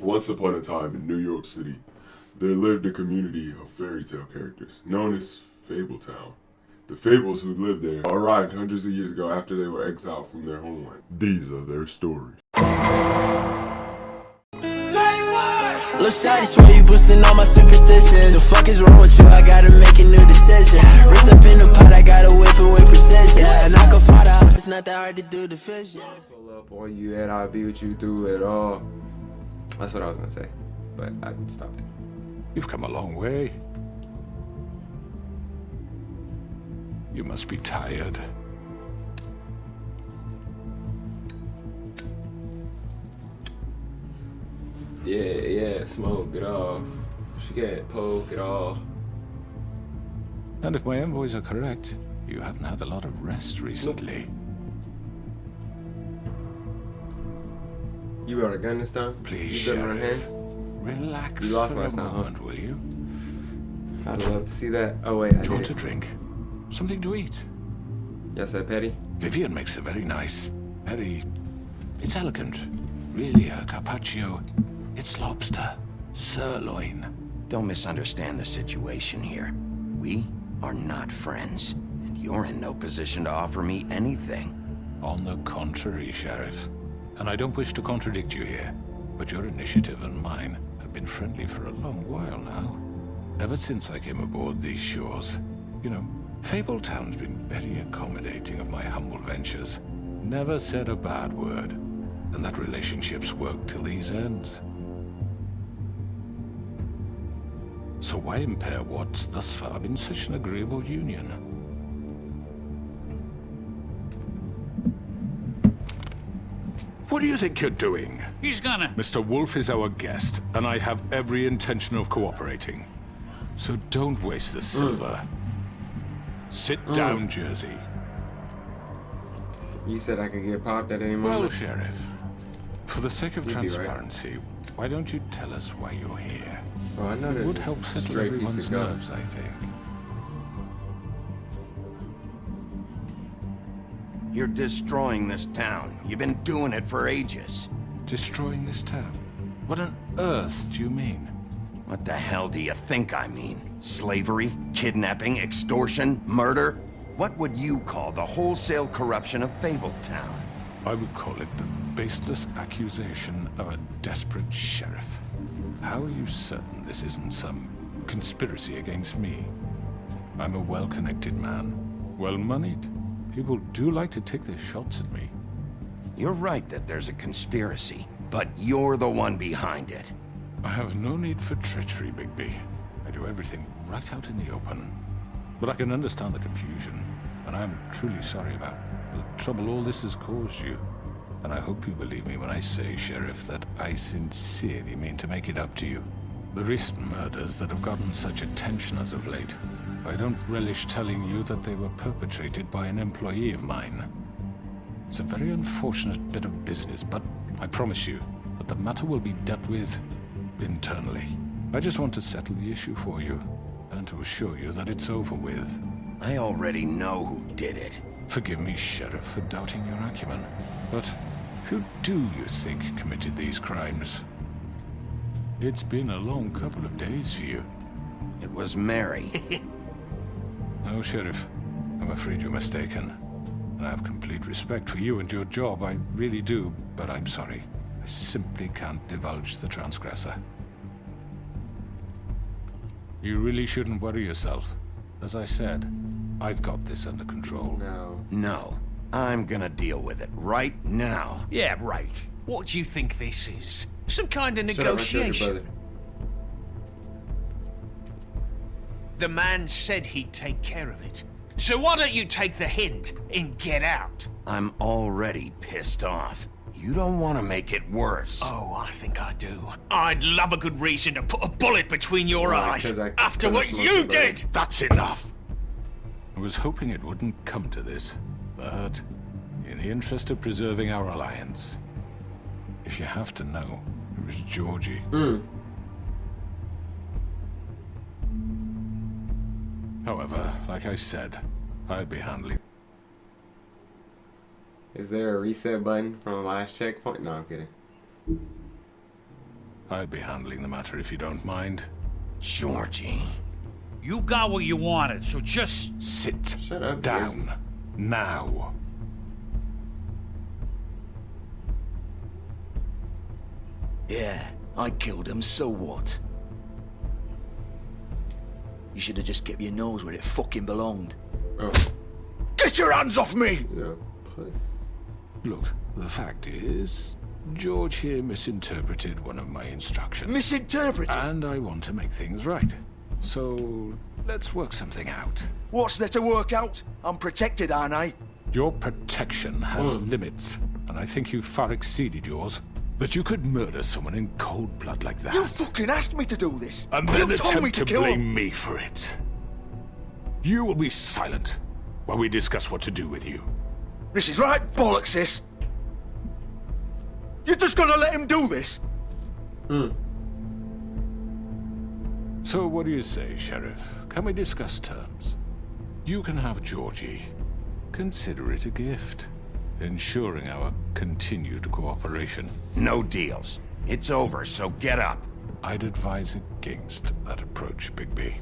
Once upon a time in New York City, there lived a community of fairy tale characters known as Fabletown. The Fables who lived there arrived hundreds of years ago after they were exiled from their homeland. These are their stories. Lil' shawty, swear you boosting all my superstitions. The fuck is wrong with you? I gotta make a new decision. Wrist up in the pot, I gotta whip it with precision. And I can fight out, it's not that hard to do the vision. Pull up on you and I'll be with you through it all. That's what I was gonna say, but I stopped. You've come a long way. You must be tired. Yeah, smoke it off. She can't poke it all. And if my envoys are correct, you haven't had a lot of rest recently. You brought a gun this time? Please, you gun in Sheriff. hands? Relax You lost for a last time, huh? moment, will you? I'd love to see that. Oh wait, I Do you want did a it. drink? Something to eat? Yes, that petty? Vivian makes a very nice, it's elegant. Really a carpaccio. It's lobster, sirloin. Don't misunderstand the situation here. We are not friends, and you're in no position to offer me anything. On the contrary, Sheriff. And I don't wish to contradict you here, but your initiative and mine have been friendly for a long while now. Ever since I came aboard these shores. You know, Fabletown's been very accommodating of my humble ventures. Never said a bad word. And that relationship's worked till these ends. So why impair what's thus far been such an agreeable union? What do you think you're doing? He's gonna... Mr. Wolf is our guest, and I have every intention of cooperating. So don't waste the silver. Sit down, Jersey. You said I could get popped at any Well, moment? Sheriff, for the sake of You'd be right. transparency, why don't you tell us why you're here? Oh, I know It there's would a help settle stray piece everyone's of gun. nerves, I think. You're destroying this town. You've been doing it for ages. Destroying this town? What on earth do you mean? What the hell do you think I mean? Slavery? Kidnapping? Extortion? Murder? What would you call the wholesale corruption of Fabletown? I would call it the baseless accusation of a desperate sheriff. How are you certain this isn't some conspiracy against me? I'm a well-connected man, well-moneyed. People do like to take their shots at me. You're right that there's a conspiracy, but you're the one behind it. I have no need for treachery, Bigby. I do everything right out in the open. But I can understand the confusion, and I'm truly sorry about the trouble all this has caused you. And I hope you believe me when I say, Sheriff, that I sincerely mean to make it up to you. The recent murders that have gotten such attention as of late, I don't relish telling you that they were perpetrated by an employee of mine. It's a very unfortunate bit of business, but I promise you that the matter will be dealt with internally. I just want to settle the issue for you, and to assure you that it's over with. I already know who did it. Forgive me, Sheriff, for doubting your acumen, but who do you think committed these crimes? It's been a long couple of days for you. It was Mary. No, Sheriff, I'm afraid you're mistaken. And I have complete respect for you and your job, I really do, but I'm sorry. I simply can't divulge the transgressor. You really shouldn't worry yourself. As I said, I've got this under control. No. No, I'm gonna deal with it right now. Yeah, right. What do you think this is? Some kind of Shut up, I killed your negotiation? brother. The man said he'd take care of it. So why don't you take the hint and get out? I'm already pissed off. You don't want to make it worse. Oh, I think I do. I'd love a good reason to put a bullet between your Right, eyes 'cause I after couldn't what smoke you your brother. did! That's enough! I was hoping it wouldn't come to this, but in the interest of preserving our alliance, if you have to know, it was Georgie. However, like I said, I'd be handling... Is there a reset button from the last checkpoint? No, I'm kidding. I'll be handling the matter if you don't mind. Georgie. You got what you wanted, so just... Sit Shut up, down. Jersey. Now. Yeah, I killed him, so what? You should have just kept your nose where it fucking belonged. Oh, Get your hands off me! yeah, puss. Look, the fact is, George here misinterpreted one of my instructions. Misinterpreted? And I want to make things right. So, let's work something out. What's there to work out? I'm protected, aren't I? Your protection has limits, and I think you've far exceeded yours. But you could murder someone in cold blood like that. You fucking asked me to do this! And then you told me attempt to to kill him! blame me for it. You will be silent while we discuss what to do with you. This is right bollocks, this! You're just gonna let him do this? So what do you say, Sheriff? Can we discuss terms? You can have Georgie. Consider it a gift, ensuring our continued cooperation. No deals. It's over, so get up. I'd advise against that approach, Bigby.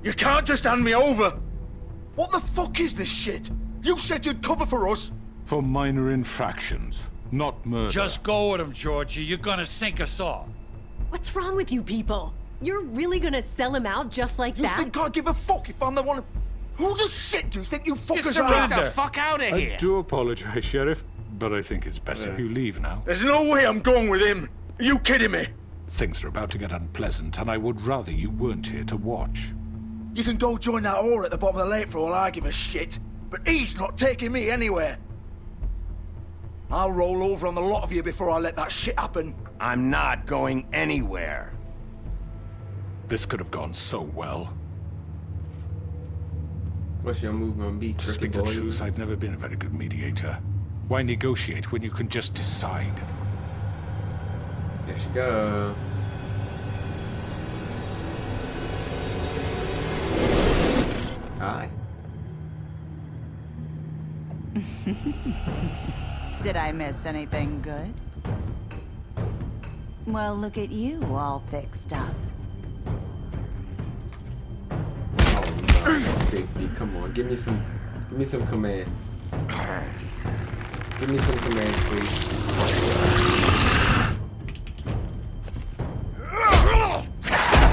You can't just hand me over! What the fuck is this shit? You said you'd cover for us! For minor infractions, not murder. Just go with him, Georgie. You're gonna sink us all. What's wrong with you people? You're really gonna sell him out just like You that? think I give a fuck if I'm the one? Who the shit do you think you fuckers Get are? the fuck out of here. I do apologize, Sheriff, but I think it's best if you leave now. There's no way I'm going with him. Are you kidding me? Things are about to get unpleasant, and I would rather you weren't here to watch. You can go join that whore at the bottom of the lake for all I give a shit. But he's not taking me anywhere. I'll roll over on the lot of you before I let that shit happen. I'm not going anywhere. This could have gone so well. What's your movement be, To tricky speak the boy? truth, I've never been a very good mediator. Why negotiate when you can just decide? There she go. Hi. Did I miss anything good? Well, look at you, all fixed up. Oh no, Big B, come on, give me some commands. Give me some commands, please.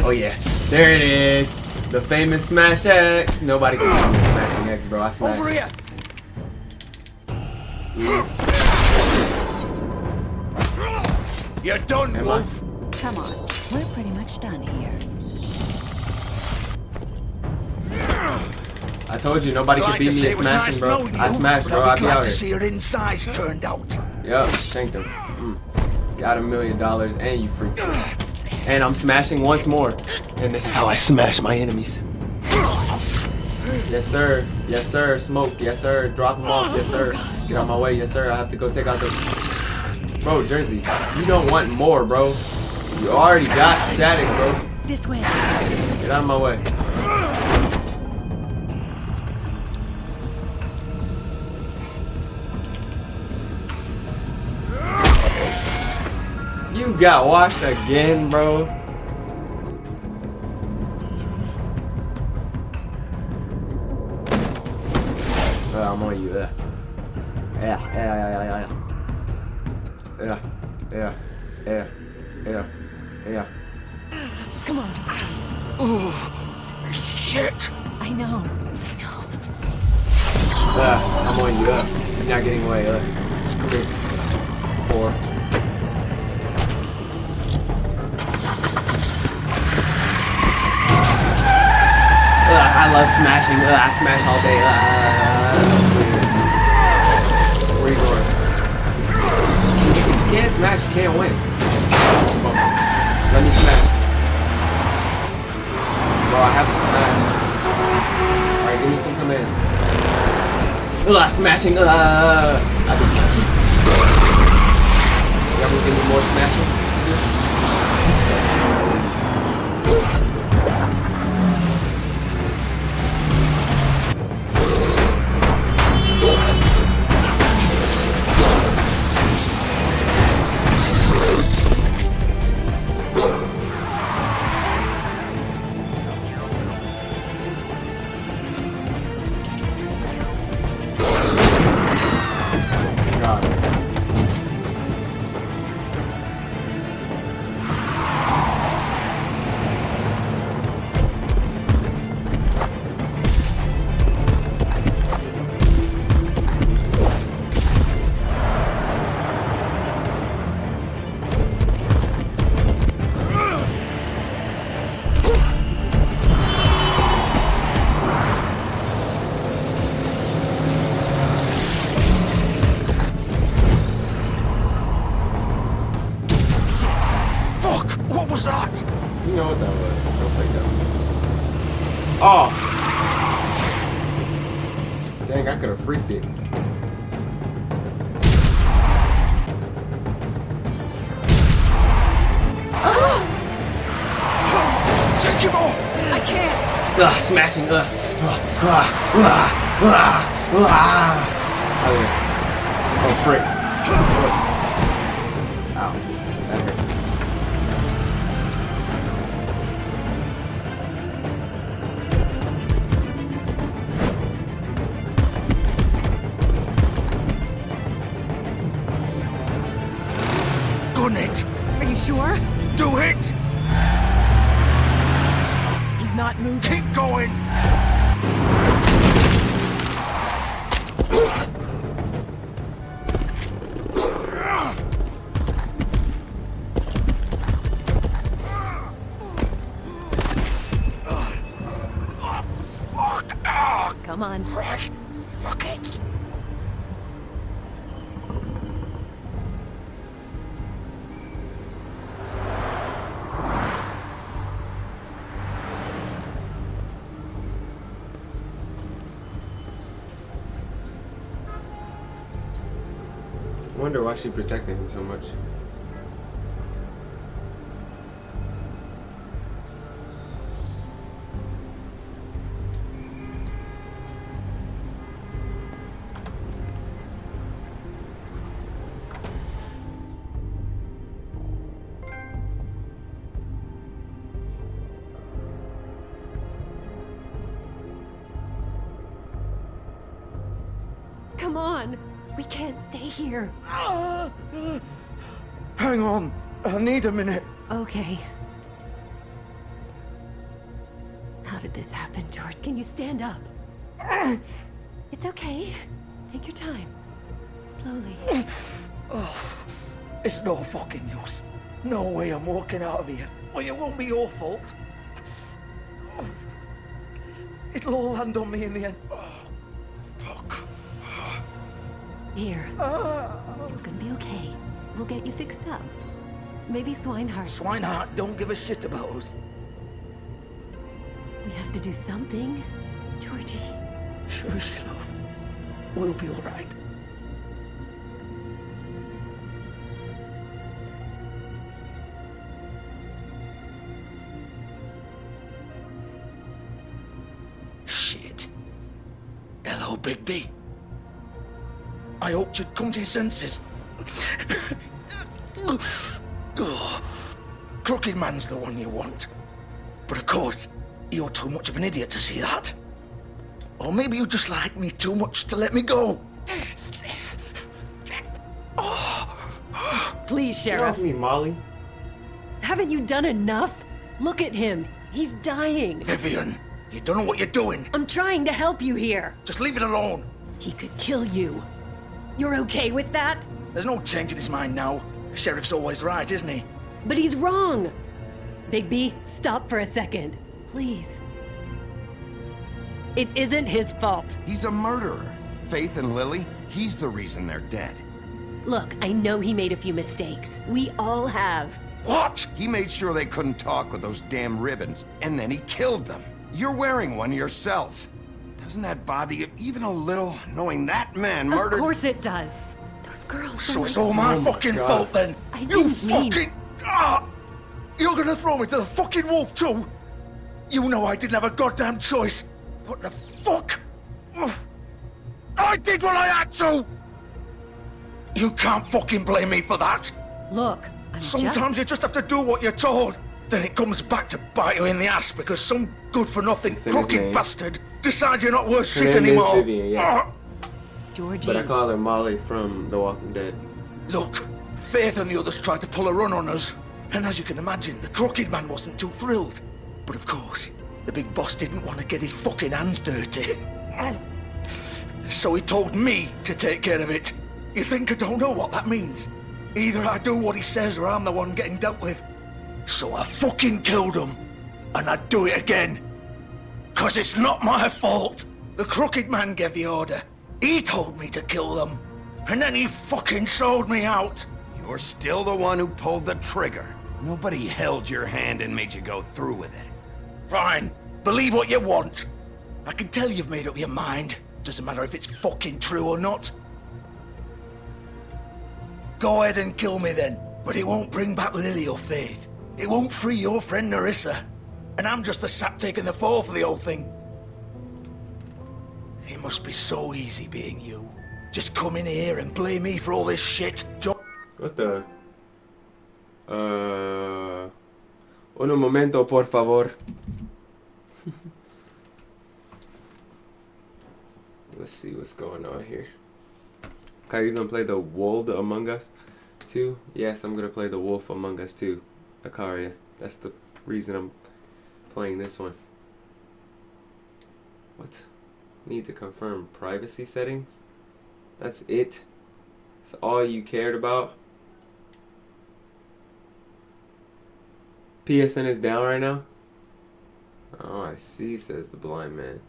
Oh yeah, there it is. The famous Smash X. Nobody can beat me with Smashing X, bro. I smash. Over here! You're done, Am I? Wolf! Come on, we're pretty much done here. I told you nobody can beat me at smashing, bro. I smash, bro. I be glad out to here. see your insides turned out. Yup, thank them. Got $1 million, and you freak. And I'm smashing once more. And this is how I smash my enemies. Yes, sir. Yes, sir. Smoke. Yes, sir. Drop them off. Yes, sir. Get out my way. Yes, sir. I have to go take out the... Bro, Jersey, you don't want more, bro. You already got static, bro. This way. Get out of my way. You got washed again, bro. I'm on you. Yeah. Come on, George. Ooh, shit! I know. I'm on you. You're not getting away. Come here. 4. I love smashing. I smash all day. Where are you going? If you can't smash, you can't win. Let me smash. Bro, I have to smash. Alright, give me some commands. Smashing. I just Y'all gonna give me more smashing? was that? You know what that was. Don't play that. Oh! Dang, I could have freaked it. Take him off! I can't. Smashing. Oh, yeah. Oh, frick. Ow. That hurt. Gun it! Are you sure? Do it! He's not moving. Keep going! Come on. Right. Fuck it. I wonder why she protected him so much. Come on. We can't stay here. Hang on. I need a minute. Okay. How did this happen, George? Can you stand up? It's okay. Take your time. Slowly. It's no fucking use. No way I'm walking out of here. Well, it won't be your fault. It'll all land on me in the end. Fuck. Here. It's gonna be okay. We'll get you fixed up. Maybe Swinehart. Swinehart don't give a shit about us. We have to do something. Georgie. Shush, love. We'll be all right. Shit. Hello, Bigby. I hoped you'd come to your senses. Crooked Man's the one you want. But of course, you're too much of an idiot to see that. Or maybe you just like me too much to let me go. Please, Get Sheriff. off me, Molly. Haven't you done enough? Look at him. He's dying. Vivian, you don't know what you're doing. I'm trying to help you here. Just leave it alone. He could kill you. You're okay with that? There's no change in his mind now. Sheriff's always right, isn't he? But he's wrong. Bigby, stop for a second. Please. It isn't his fault. He's a murderer. Faith and Lily, he's the reason they're dead. Look, I know he made a few mistakes. We all have. What? He made sure they couldn't talk with those damn ribbons, and then he killed them. You're wearing one yourself. Doesn't that bother you even a little, knowing that man murdered... Of course it does. Those girls... So it's all my fucking fault then? I You didn't mean- fucking... You're gonna throw me to the fucking wolf too? You know I didn't have a goddamn choice. What the fuck? I did what I had to! You can't fucking blame me for that. Look, I'm Sometimes you just have to do what you're told. Then it comes back to bite you in the ass because some good-for-nothing It's in his crooked name. bastard decides you're not worth Her shit name is anymore. Vivian, yes. Georgie. But I call her Molly from The Walking Dead. Look, Faith and the others tried to pull a run on us. And as you can imagine, the Crooked Man wasn't too thrilled. But of course, the big boss didn't want to get his fucking hands dirty. So he told me to take care of it. You think I don't know what that means? Either I do what he says or I'm the one getting dealt with. So I fucking killed him. And I'd do it again. 'Cause it's not my fault. The Crooked Man gave the order. He told me to kill them. And then he fucking sold me out. You're still the one who pulled the trigger. Nobody held your hand and made you go through with it. Fine. Believe what you want. I can tell you've made up your mind. Doesn't matter if it's fucking true or not. Go ahead and kill me then. But it won't bring back Lily or Faith. It won't free your friend Narissa. And I'm just the sap taking the fall for the whole thing. It must be so easy being you. Just come in here and blame me for all this shit. What the? Un momento, por favor. Let's see what's going on here. Okay, you gonna play the Wolf Among Us 2? Yes, I'm gonna play the Wolf Among Us 2. Akaria. That's the reason I'm playing this one. What? Need to confirm privacy settings? That's it? That's all you cared about? PSN is down right now? Oh, I see, says the blind man.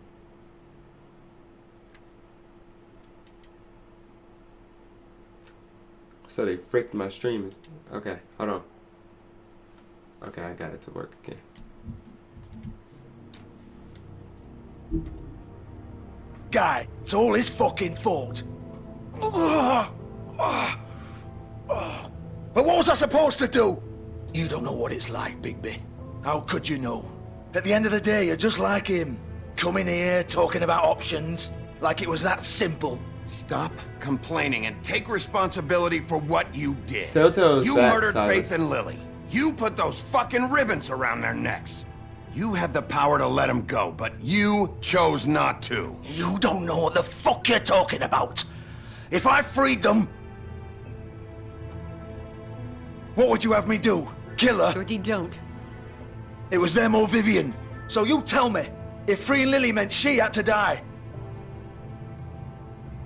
So they fricked my stream. Okay, hold on. Okay, I got it to work again. Guy, it's all his fucking fault. But what was I supposed to do? You don't know what it's like, Bigby. How could you know? At the end of the day, you're just like him. Coming here, talking about options, like it was that simple. Stop complaining and take responsibility for what you did. Telltale's You back, murdered Silas. Faith and Lily. You put those fucking ribbons around their necks. You had the power to let them go, but you chose not to. You don't know what the fuck you're talking about. If I freed them, what would you have me do? Kill her? Georgie, don't. It was them or Vivian. So you tell me, if freeing Lily meant she had to die,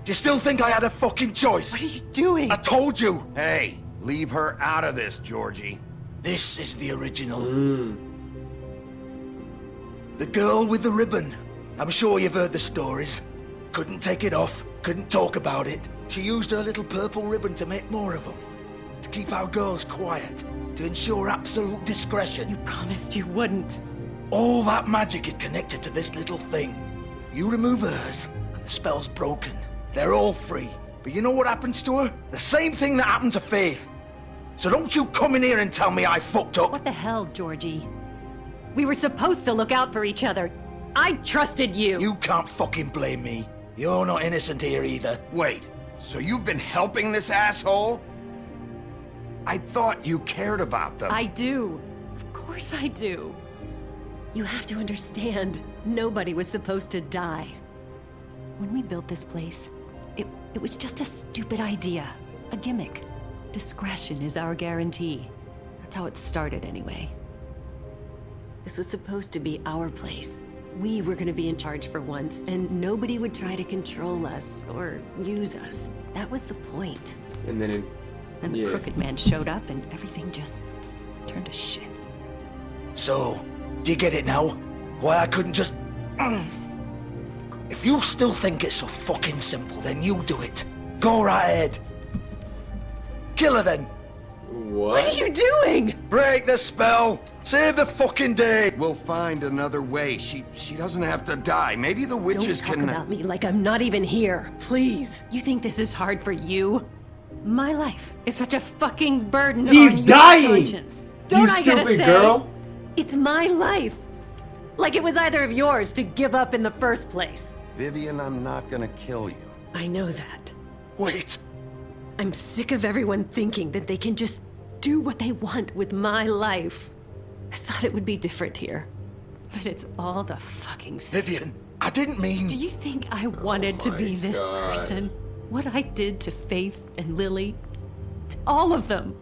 do you still think I had a fucking choice? What are you doing? I told you. Hey, leave her out of this, Georgie. This is the original. The girl with the ribbon. I'm sure you've heard the stories. Couldn't take it off, couldn't talk about it. She used her little purple ribbon to make more of them. To keep our girls quiet. To ensure absolute discretion. You promised you wouldn't. All that magic is connected to this little thing. You remove hers, and the spell's broken. They're all free. But you know what happens to her? The same thing that happened to Faith. So don't you come in here and tell me I fucked up. What the hell, Georgie? We were supposed to look out for each other. I trusted you. You can't fucking blame me. You're not innocent here either. Wait, so you've been helping this asshole? I thought you cared about them. I do. Of course I do. You have to understand, nobody was supposed to die. When we built this place, it was just a stupid idea. A gimmick. Discretion is our guarantee. That's how it started anyway. This was supposed to be our place. We were gonna be in charge for once, and nobody would try to control us or use us. That was the point. And then And the crooked man showed up and everything just turned to shit. So, do you get it now? Why I couldn't just... If you still think it's so fucking simple, then you do it. Go right ahead. Kill her then. What are you doing? Break the spell. Save the fucking day. We'll find another way. She doesn't have to die. Maybe the witches Don't talk can... about me like I'm not even here, please. You think this is hard for you? My life is such a fucking burden He's on your dying! conscience. Don't You I get a stupid say? girl. It's my life. Like it was either of yours to give up in the first place. Vivian, I'm not gonna kill you. I know that. Wait. I'm sick of everyone thinking that they can just do what they want with my life. I thought it would be different here. But it's all the fucking same. Vivian, I didn't mean... Do you think I wanted to be this person? What I did to Faith and Lily? To all of them.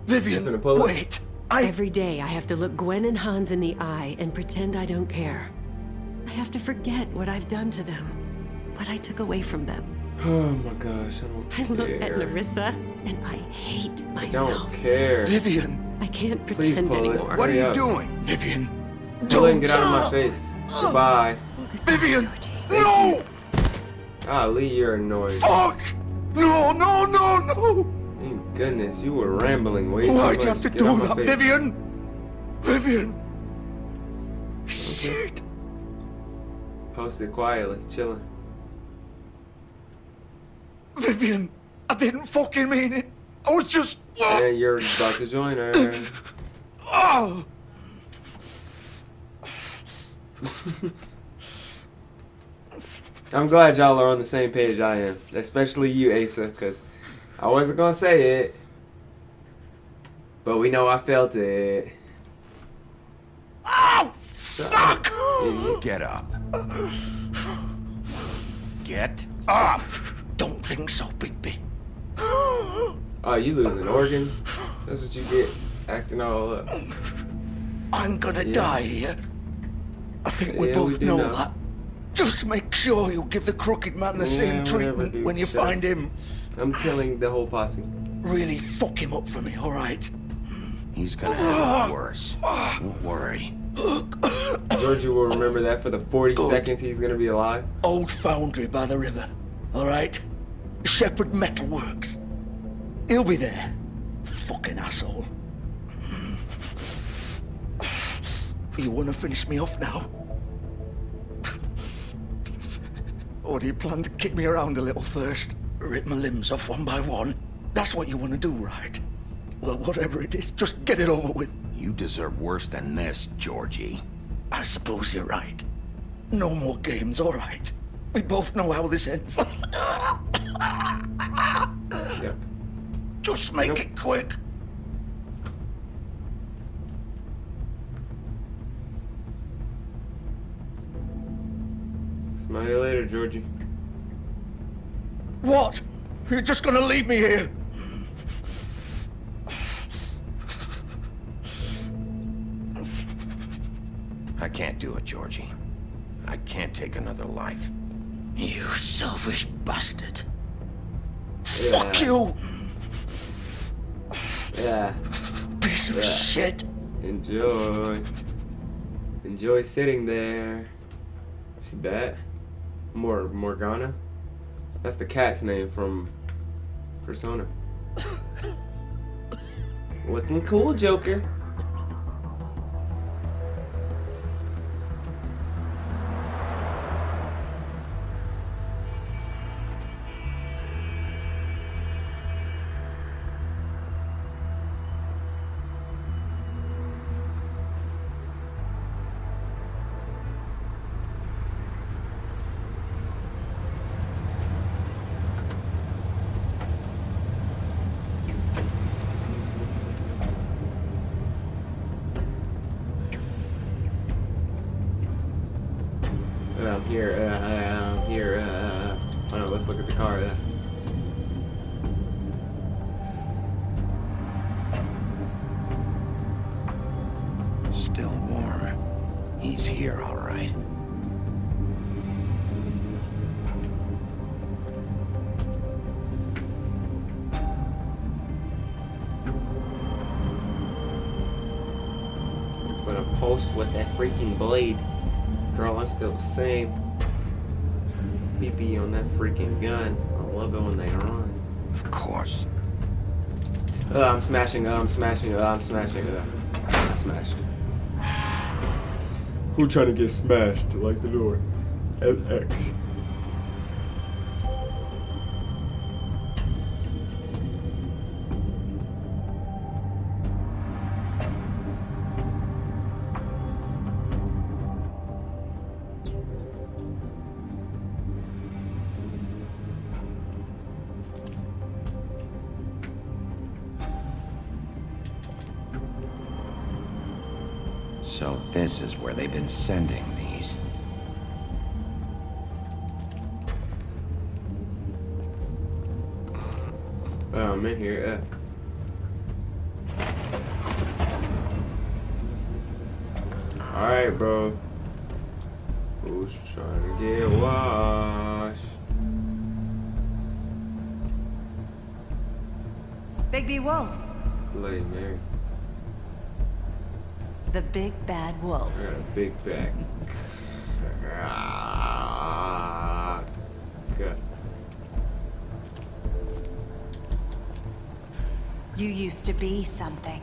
Vivian, wait. Every day I have to look Gwen and Hans in the eye and pretend I don't care. I have to forget what I've done to them. What I took away from them. Oh my gosh, I I don't look care. at Larissa and I hate I don't myself. care. Vivian. I can't Please pretend pull it. anymore. What are Hurry you up. doing? Vivian. Pull it and get out of my face. Goodbye. Vivian. No! Golly, you're annoying. Fuck! No, no, no, no! You goodness, you were rambling way too much. Why'd you have to Get do off my that, face. Vivian? Vivian! Shit! Posted quietly, chilling. Vivian! I didn't fucking mean it! I was just... And you're about to join her. Oh! I'm glad y'all are on the same page I am. Especially you, Asa, because I wasn't going to say it. But we know I felt it. Oh, fuck! Idiot. Get up. Get up! Don't think so, Bigby. Oh, you losing organs? That's what you get, acting all up. I'm gonna Yeah. die here. I think we Yeah, both we do know know. that. Just make sure you give the crooked man the Yeah, same whatever, treatment dude. when you Shut up. find him. I'm killing the whole posse. Really fuck him up for me, alright? He's gonna have it worse. Don't worry. Georgie will remember that for the 40 seconds he's gonna be alive. Old foundry by the river, alright? Shepherd Metalworks. He'll be there. Fucking asshole. You wanna finish me off now? Or do you plan to kick me around a little first? Rip my limbs off one by one? That's what you wanna do, right? Well, whatever it is, just get it over with. You deserve worse than this, Georgie. I suppose you're right. No more games, alright. We both know how this ends. Yep. Just make Nope. it quick. Smile you later, Georgie. What? You're just gonna leave me here? I can't do it, Georgie. I can't take another life. You selfish bastard. Yeah. Fuck you, Yeah. piece of Yeah. shit. Enjoy. Enjoy sitting there. She bad? Morgana? That's the cat's name from Persona. Looking cool, Joker. I'm here. I'm here. Oh no, let's look at the car. Still warm. He's here, all right. For the post with that freaking blade. Girl, I'm still the same. PP on that freaking gun. I love it when they run. Of course. I'm smashing. I'm smashing. I'm smashing. I'm smashing. Who trying to get smashed? Like the door. FX. So this is where they've been sending these. Oh, I'm in here. Alright, bro. Who's trying to get washed? Bigby Wolf. Bloody Mary. The big bad wolf. I got a big back. Good. You used to be something.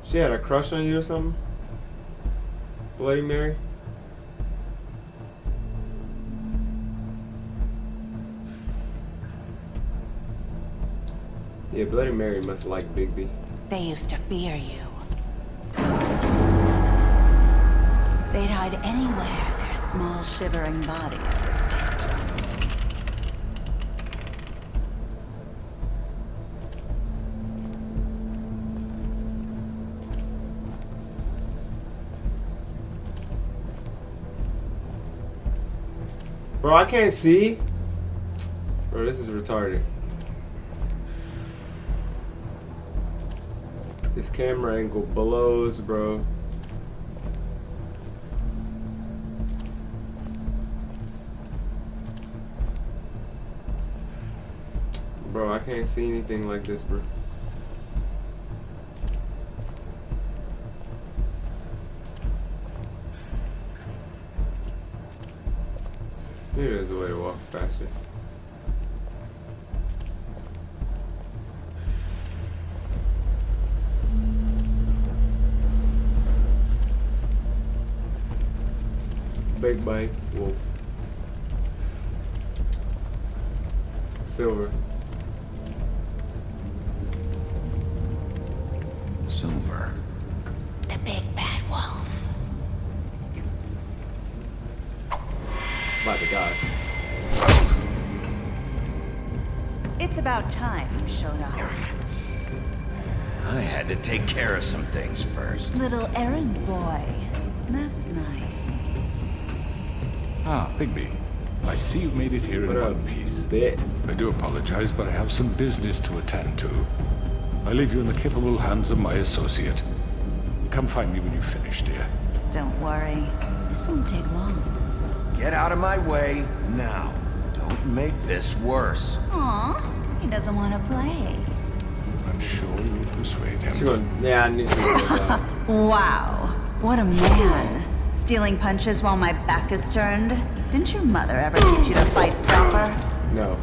She had a crush on you or something? Bloody Mary? Yeah, Bloody Mary must like Bigby. They used to fear you. They'd hide anywhere their small, shivering bodies would fit. Bro, I can't see. Bro, this is retarded. This camera angle blows, bro. Bro, I can't see anything like this, bro. Maybe there's a way to walk faster. Big bike, wolf. Silver. Silver. The big bad wolf. By the gods. It's about time you showed up. I had to take care of some things first. Little errand boy. That's nice. Ah, Bigby. I see you've made it here in one piece. I do apologize, but I have some business to attend to. I leave you in the capable hands of my associate. Come find me when you've finished, dear. Don't worry. This won't take long. Get out of my way now. Don't make this worse. Aw, he doesn't want to play. I'm sure you'll persuade him. She's going, yeah, I knew she was going Wow, what a man. Stealing punches while my back is turned? Didn't your mother ever teach you to fight proper? No.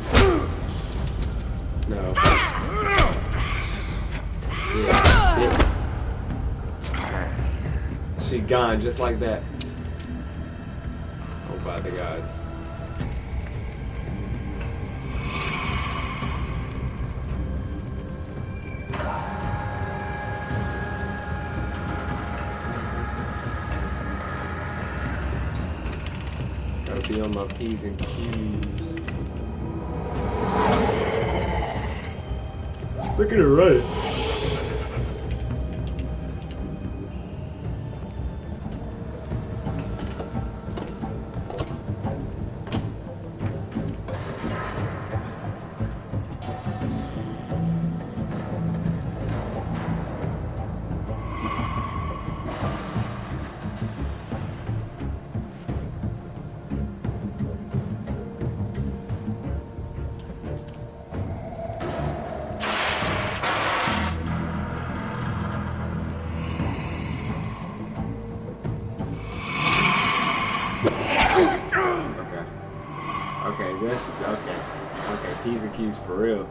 No. Yeah. She gone just like that. Oh, by the gods. Gotta be on my P's and Q's. Look at her running. Okay, P's and Q's for real.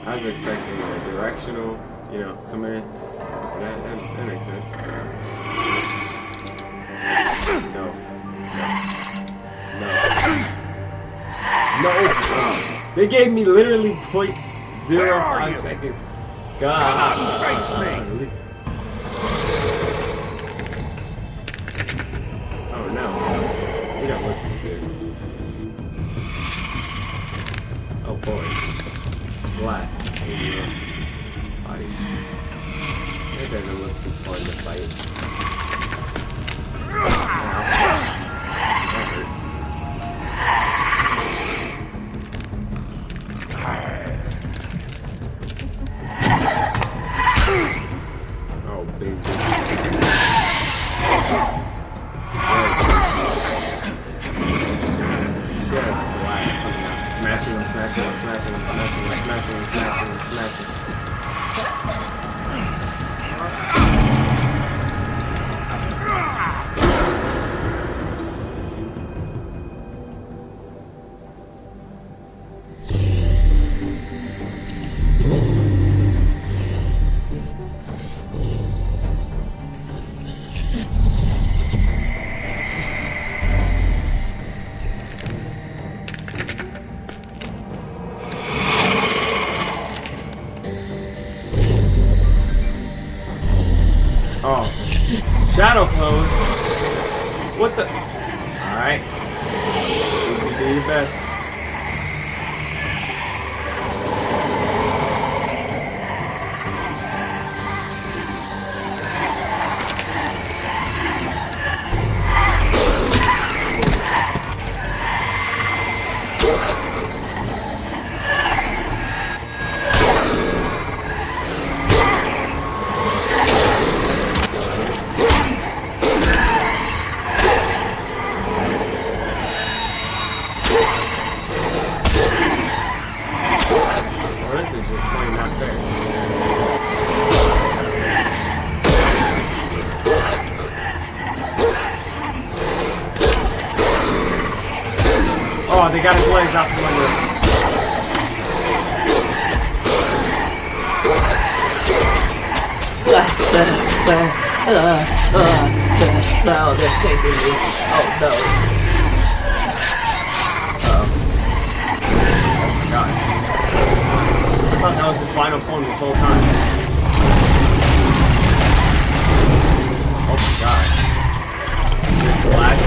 I was expecting a directional, you know, command. That makes sense. No. They gave me literally 0.05 seconds. God. Come on, face me. Oh no. You don't look too good. Oh boy. Glass. Body. It doesn't look too fun to fight. Ow. That hurt. Oh, big. Smashing him. battle clothes. What the? Alright. You do your best. Oh, they got his legs out from under him. No, they're taking me. Oh no. Oh my god. I thought that was his final form this whole time. Oh my god. This black.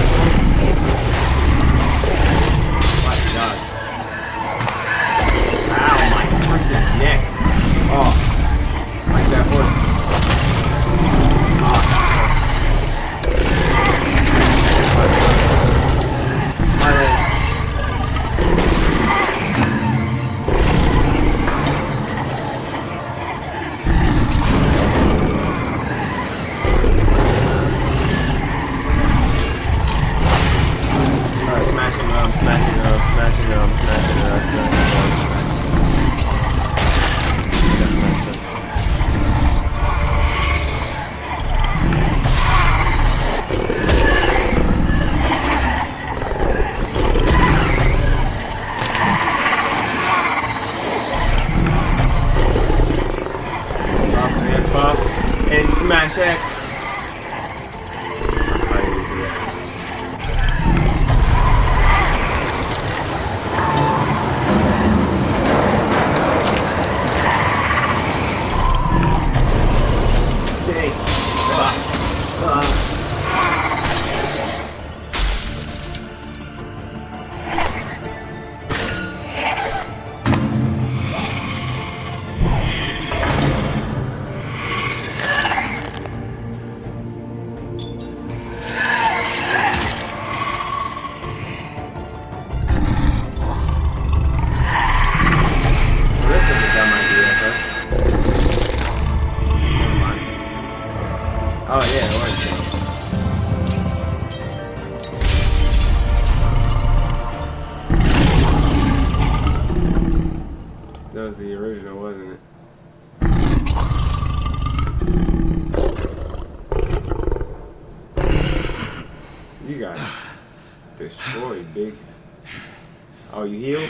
God. Ow, my freaking neck. Oh, like that horse. Oh, my leg. Alright, smashing them, smashing them, smashing them, smashing them, smashing them. Buff and buff and smash X. Oh yeah, it works. That was the original, wasn't it? You got destroyed, big. Oh, you heal?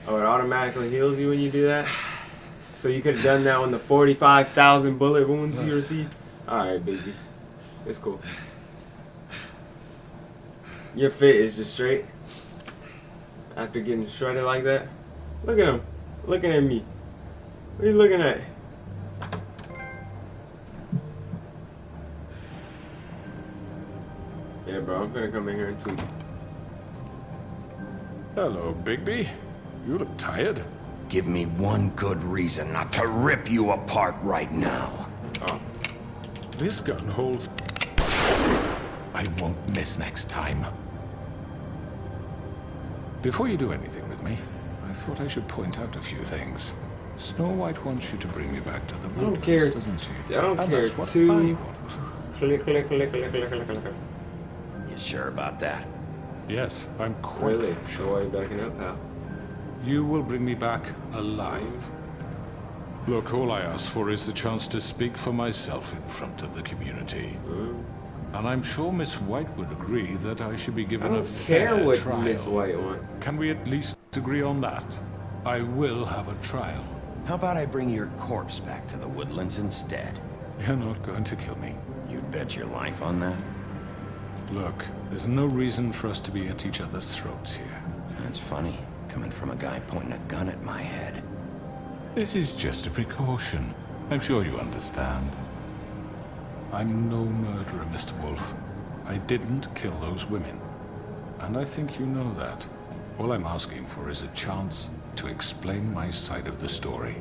Oh, it automatically heals you when you do that? So you could have done that on the 45,000 bullet wounds you received? Alright, baby. It's cool. Your fit is just straight. After getting shredded like that. Look at him. Looking at me. What are you looking at? Yeah, bro. I'm gonna come in here and tweet. Hello, Bigby. You look tired. Give me one good reason not to rip you apart right now. Oh. This gun holds... I won't miss next time. Before you do anything with me, I thought I should point out a few things. Snow White wants you to bring me back to the woodlands, doesn't she? I don't And care. that's what Too. I want. You sure about that? Yes, I'm quite Really? So sure. why are you backing up, pal? You will bring me back alive. Look, all I ask for is the chance to speak for myself in front of the community. And I'm sure Miss White would agree that I should be I given a don't fair care what trial. Miss White wants. Can we at least agree on that? I will have a trial. How about I bring your corpse back to the woodlands instead? You're not going to kill me. You'd bet your life on that? Look, there's no reason for us to be at each other's throats here. That's funny, coming from a guy pointing a gun at my head. This is just a precaution. I'm sure you understand. I'm no murderer, Mr. Wolf. I didn't kill those women. And I think you know that. All I'm asking for is a chance to explain my side of the story.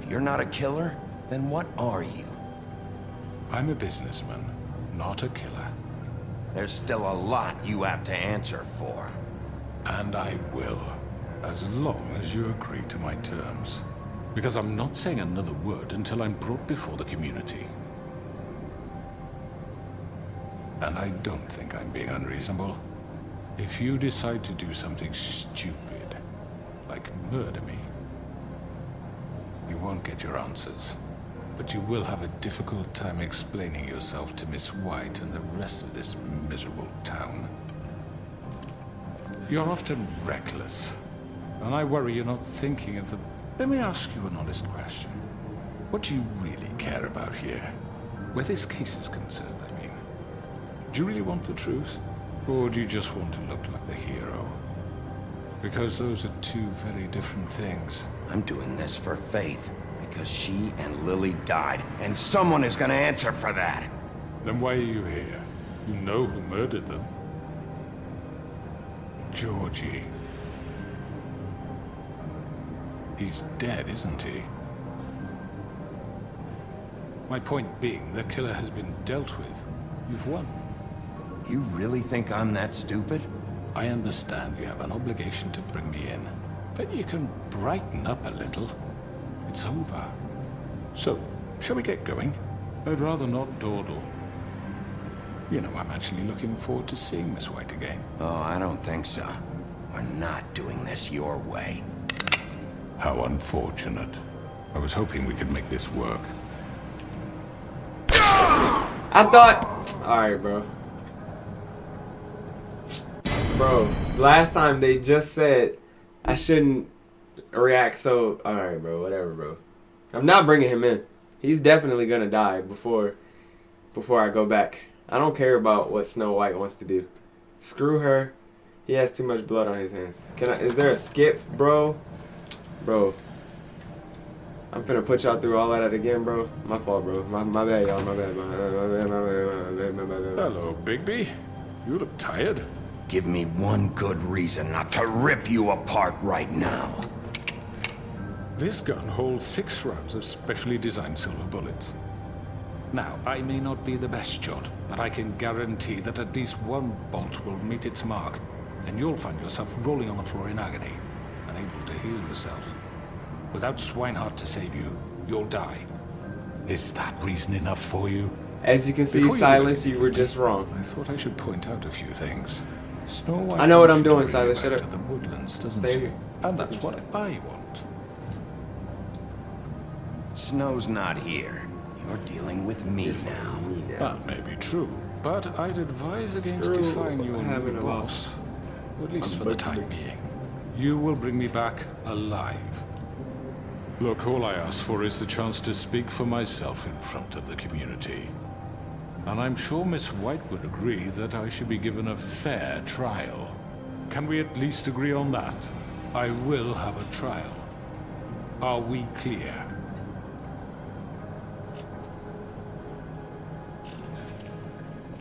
If you're not a killer, then what are you? I'm a businessman, not a killer. There's still a lot you have to answer for. And I will, as long as you agree to my terms. Because I'm not saying another word until I'm brought before the community. And I don't think I'm being unreasonable. If you decide to do something stupid, like murder me, you won't get your answers. But you will have a difficult time explaining yourself to Miss White and the rest of this miserable town. You're often reckless, and I worry you're not thinking of the... Let me ask you an honest question. What do you really care about here? Where this case is concerned, I mean. Do you really want the truth? Or do you just want to look like the hero? Because those are two very different things. I'm doing this for Faith, because she and Lily died, and someone is gonna answer for that. Then why are you here? You know who murdered them. Georgie. He's dead, isn't he? My point being, the killer has been dealt with. You've won. You really think I'm that stupid? I understand you have an obligation to bring me in, but you can brighten up a little. It's over. So, shall we get going? I'd rather not dawdle. You know, I'm actually looking forward to seeing Miss White again. Oh, I don't think so. We're not doing this your way. How unfortunate. I was hoping we could make this work. I thought... Alright, bro. Bro, last time they just said I shouldn't react so... Alright, bro, whatever, bro. I'm not bringing him in. He's definitely gonna die before I go back. I don't care about what Snow White wants to do. Screw her. He has too much blood on his hands. Is there a skip, bro? Bro. I'm finna put y'all through all of that again, bro. My fault, bro. My bad, y'all. My bad. My bad. Hello, Bigby. You look tired. Give me one good reason not to rip you apart right now. This gun holds 6 rounds of specially designed silver bullets. Now, I may not be the best shot, but I can guarantee that at least one bolt will meet its mark, and you'll find yourself rolling on the floor in agony, unable to heal yourself. Without Swinehart to save you, you'll die. Is that reason enough for you? As you can see, Silas, you were just wrong. I thought I should point out a few things. Snow White I know what I'm wants you doing, to bring you Silas. Shut back up. to the woodlands, doesn't Stay she? here. And that's what I want. Snow's not here. You're dealing with me now. That may be true, but I'd advise against Screw defying your having new a boss. At least for the time being. You will bring me back alive. Look, all I ask for is the chance to speak for myself in front of the community. And I'm sure Miss White would agree that I should be given a fair trial. Can we at least agree on that? I will have a trial. Are we clear?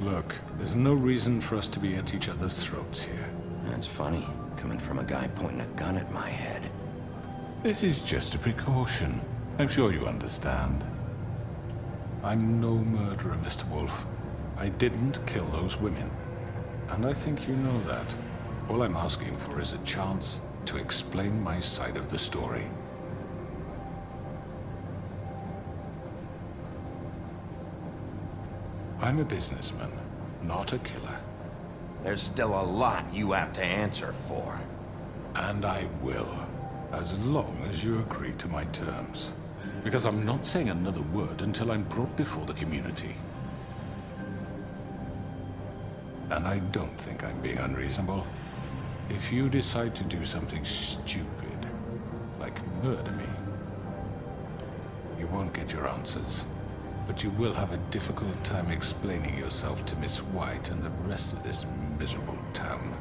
Look, there's no reason for us to be at each other's throats here. That's funny, coming from a guy pointing a gun at my head. This is just a precaution. I'm sure you understand. I'm no murderer, Mr. Wolf. I didn't kill those women. And I think you know that. All I'm asking for is a chance to explain my side of the story. I'm a businessman, not a killer. There's still a lot you have to answer for. And I will, as long as you agree to my terms. Because I'm not saying another word until I'm brought before the community. And I don't think I'm being unreasonable. If you decide to do something stupid, like murder me, you won't get your answers. But you will have a difficult time explaining yourself to Miss White and the rest of this miserable town.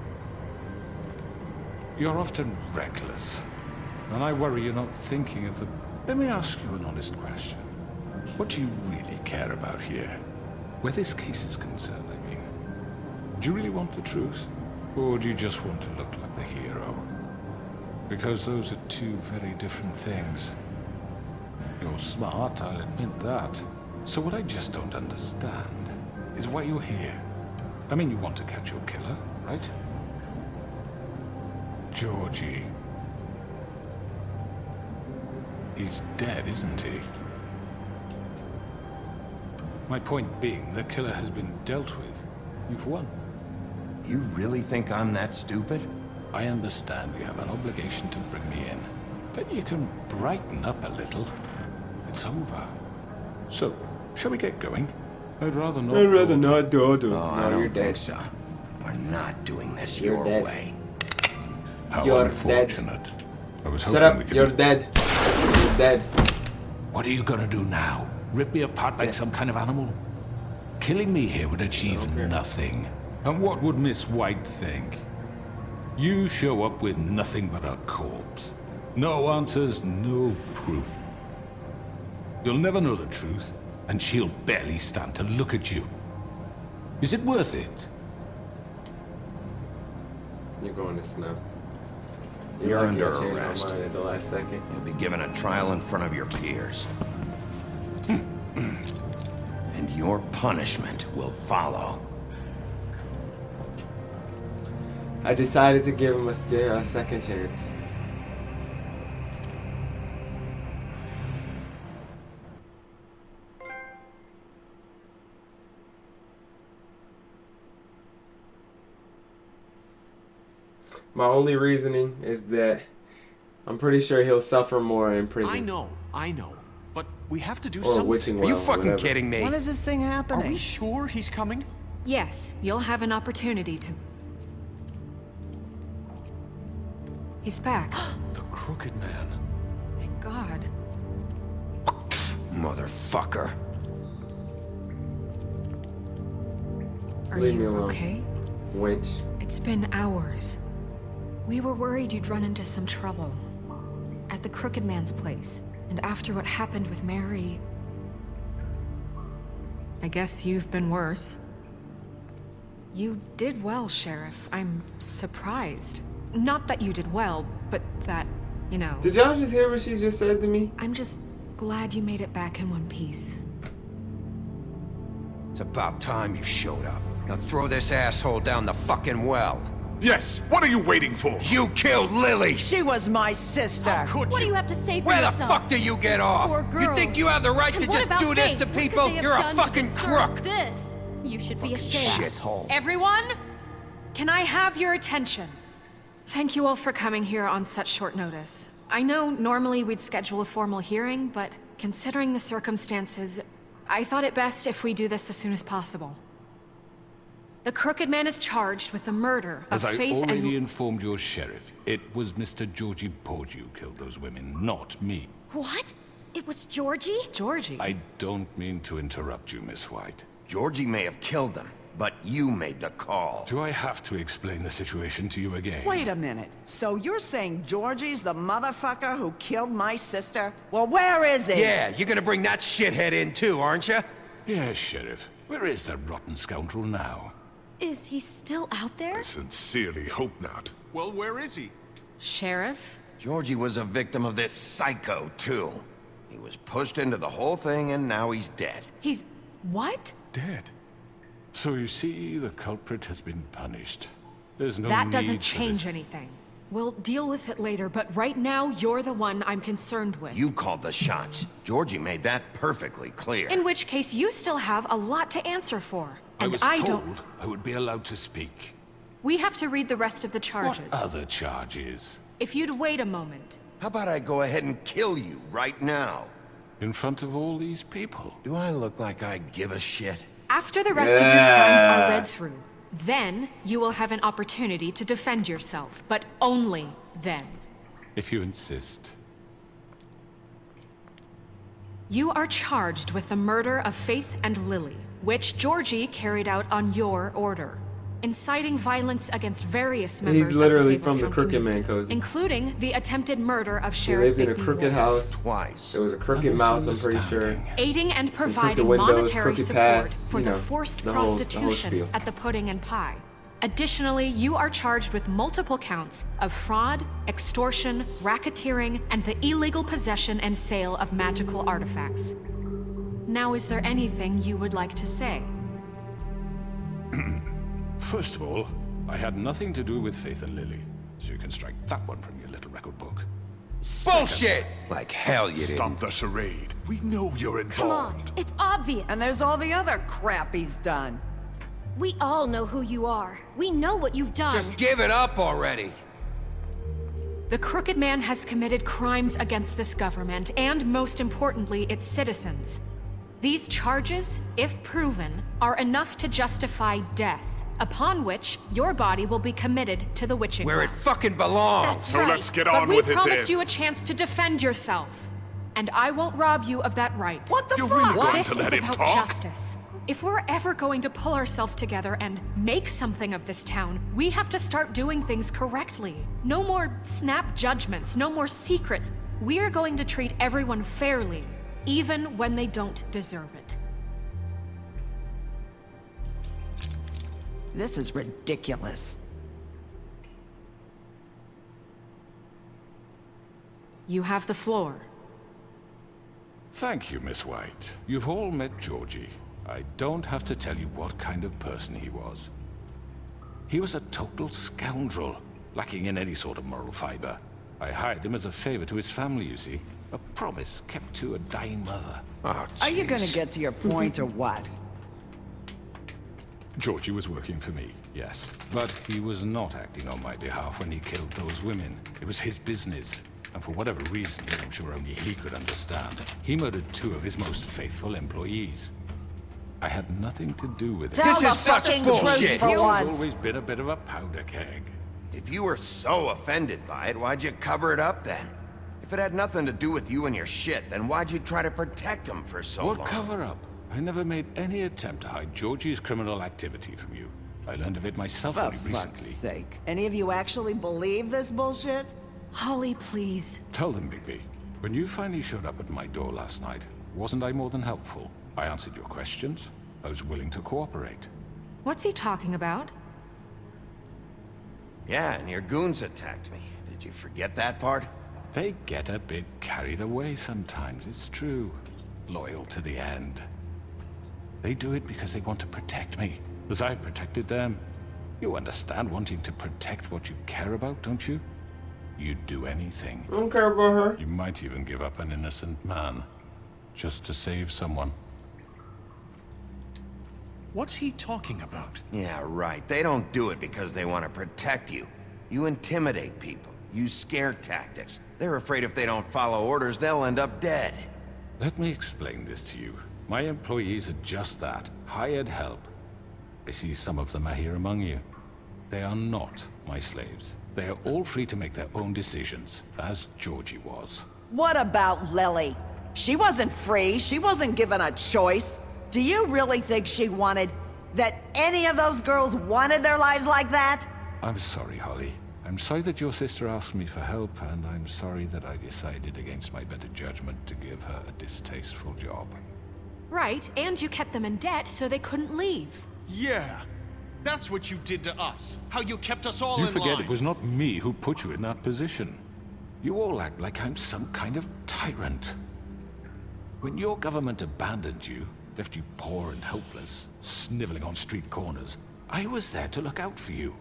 You're often reckless, and I worry you're not thinking of the... Let me ask you an honest question. What do you really care about here? Where this case is concerned, I mean. Do you really want the truth? Or do you just want to look like the hero? Because those are two very different things. You're smart, I'll admit that. So what I just don't understand is why you're here. I mean, you want to catch your killer, right? Georgie. He's dead, isn't he? My point being, the killer has been dealt with. You've won. You really think I'm that stupid? I understand you have an obligation to bring me in, but you can brighten up a little. It's over. So, shall we get going? I'd rather not. I'd rather not, Dodo. Oh, I don't think so. We're not doing this You're your dead. way. How You're unfortunate. I was hoping Shut up, we could. you're dead. You're dead. What are you gonna do now? Rip me apart like some kind of animal? Killing me here would achieve nothing. And what would Miss White think? You show up with nothing but a corpse. No answers, no proof. You'll never know the truth, and she'll barely stand to look at you. Is it worth it? You're going to snap. You're lucky under I changed my arrest. mind at the last second. You'll be given a trial in front of your peers. And your punishment will follow. I decided to give him a second chance. My only reasoning is that I'm pretty sure he'll suffer more in prison. I know. But we have to do Or something. witching Are you well, fucking whatever. kidding me? When is this thing happening? Are we sure he's coming? Yes, you'll have an opportunity to... He's back. The Crooked Man. Thank God. Motherfucker. Are Leave me you alone. okay? Witch. It's been hours. We were worried you'd run into some trouble. At the Crooked Man's place. And after what happened with Mary... I guess you've been worse. You did well, Sheriff. I'm surprised. Not that you did well, but that, you know... Did y'all just hear what she just said to me? I'm just glad you made it back in one piece. It's about time you showed up. Now throw this asshole down the fucking well. Yes, what are you waiting for? You killed Lily! She was my sister. Could What do you? you have to say for Where the yourself? fuck do you get These off? poor You girls. think you have the right And to what just about do this Faith? to What could people? they have You're a done to fucking deserve crook! This. You should be ashamed. Shithole. Everyone, can I have your attention? Thank you all for coming here on such short notice. I know normally we'd schedule a formal hearing, but considering the circumstances, I thought it best if we do this as soon as possible. The Crooked Man is charged with the murder of As I Faith already and... informed your sheriff, it was Mr. Georgie Porgy who killed those women, not me. What? It was Georgie? Georgie? I don't mean to interrupt you, Miss White. Georgie may have killed them, but you made the call. Do I have to explain the situation to you again? Wait a minute. So you're saying Georgie's the motherfucker who killed my sister? Well, where is he? Yeah, you're gonna bring that shithead in too, aren't you? Yes, Sheriff. Where is that rotten scoundrel now? Is he still out there? I sincerely hope not. Well, where is he? Sheriff? Georgie was a victim of this psycho, too. He was pushed into the whole thing and now he's dead. He's... what? Dead. So you see, the culprit has been punished. There's no That need doesn't for change this. anything. We'll deal with it later, but right now, you're the one I'm concerned with. You called the shots. Georgie made that perfectly clear. In which case, you still have a lot to answer for. I And was I told don't... I would be allowed to speak. We have to read the rest of the charges. What other charges? If you'd wait a moment. How about I go ahead and kill you right now? In front of all these people? Do I look like I give a shit? After the rest of your crimes are read through, then you will have an opportunity to defend yourself, but only then. If you insist. You are charged with the murder of Faith and Lily, which Georgie carried out on your order. inciting violence against various members He's literally of the from the Fabletown Crooked community, Man cozy. including the attempted murder of He Sheriff lived in a Bigby crooked Wolf. house. Twice. There was a crooked mouse, I'm pretty sure. Aiding and Some providing crooked windows, monetary crooked support paths, for you the know, forced the whole prostitution spiel. at the Pudding and Pie. Additionally, you are charged with multiple counts of fraud, extortion, racketeering, and the illegal possession and sale of magical artifacts. Now, is there anything you would like to say? First of all, I had nothing to do with Faith and Lily, so you can strike that one from your little record book. Bullshit! Like hell you didn't. Stop the charade. We know you're involved. Come on, it's obvious. And there's all the other crap he's done. We all know who you are. We know what you've done. Just give it up already. The Crooked Man has committed crimes against this government and, most importantly, its citizens. These charges, if proven, are enough to justify death, upon which your body will be committed to the witching Where it well. fucking belongs. That's So right. let's get But on we with it promised then. you a chance to defend yourself, and I won't rob you of that right. What the You're fuck? really going This to is let him about talk? justice. If we're ever going to pull ourselves together and make something of this town, we have to start doing things correctly. No more snap judgments, no more secrets. We are going to treat everyone fairly, even when they don't deserve it. This is ridiculous. You have the floor. Thank you, Miss White. You've all met Georgie. I don't have to tell you what kind of person he was. He was a total scoundrel, lacking in any sort of moral fiber. I hired him as a favor to his family, you see. A promise kept to a dying mother. Oh, Are you gonna get to your point or what? Georgie was working for me, yes. But he was not acting on my behalf when he killed those women. It was his business. And for whatever reason, I'm sure only he could understand, he murdered 2 of his most faithful employees. I had nothing to do with it. Tell the fucking truth for Georgie's once. always been a bit of a powder keg. If you were so offended by it, why'd you cover it up then? If it had nothing to do with you and your shit, then why'd you try to protect him for so long? What cover-up? I never made any attempt to hide Georgie's criminal activity from you. I learned of it myself For only fuck's recently. sake. Any of you actually believe this bullshit? Holly, please. Tell them, Bigby. When you finally showed up at my door last night, wasn't I more than helpful? I answered your questions. I was willing to cooperate. What's he talking about? Yeah, and your goons attacked me. Did you forget that part? They get a bit carried away sometimes, it's true. Loyal to the end. They do it because they want to protect me, as I protected them. You understand wanting to protect what you care about, don't you? You'd do anything. I don't care about her. You might even give up an innocent man, just to save someone. What's he talking about? Yeah, right. They don't do it because they want to protect you. You intimidate people. Use scare tactics. They're afraid if they don't follow orders, they'll end up dead. Let me explain this to you. My employees are just that, hired help. I see some of them are here among you. They are not my slaves. They are all free to make their own decisions, as Georgie was. What about Lily? She wasn't free. She wasn't given a choice. Do you really think she wanted... that any of those girls wanted their lives like that? I'm sorry, Holly. I'm sorry that your sister asked me for help, and I'm sorry that I decided against my better judgment to give her a distasteful job. Right, and you kept them in debt so they couldn't leave. Yeah. That's what you did to us. How you kept us all You in forget line. it was not me who put you in that position. You all act like I'm some kind of tyrant. When your government abandoned you, left you poor and helpless, sniveling on street corners, I was there to look out for you.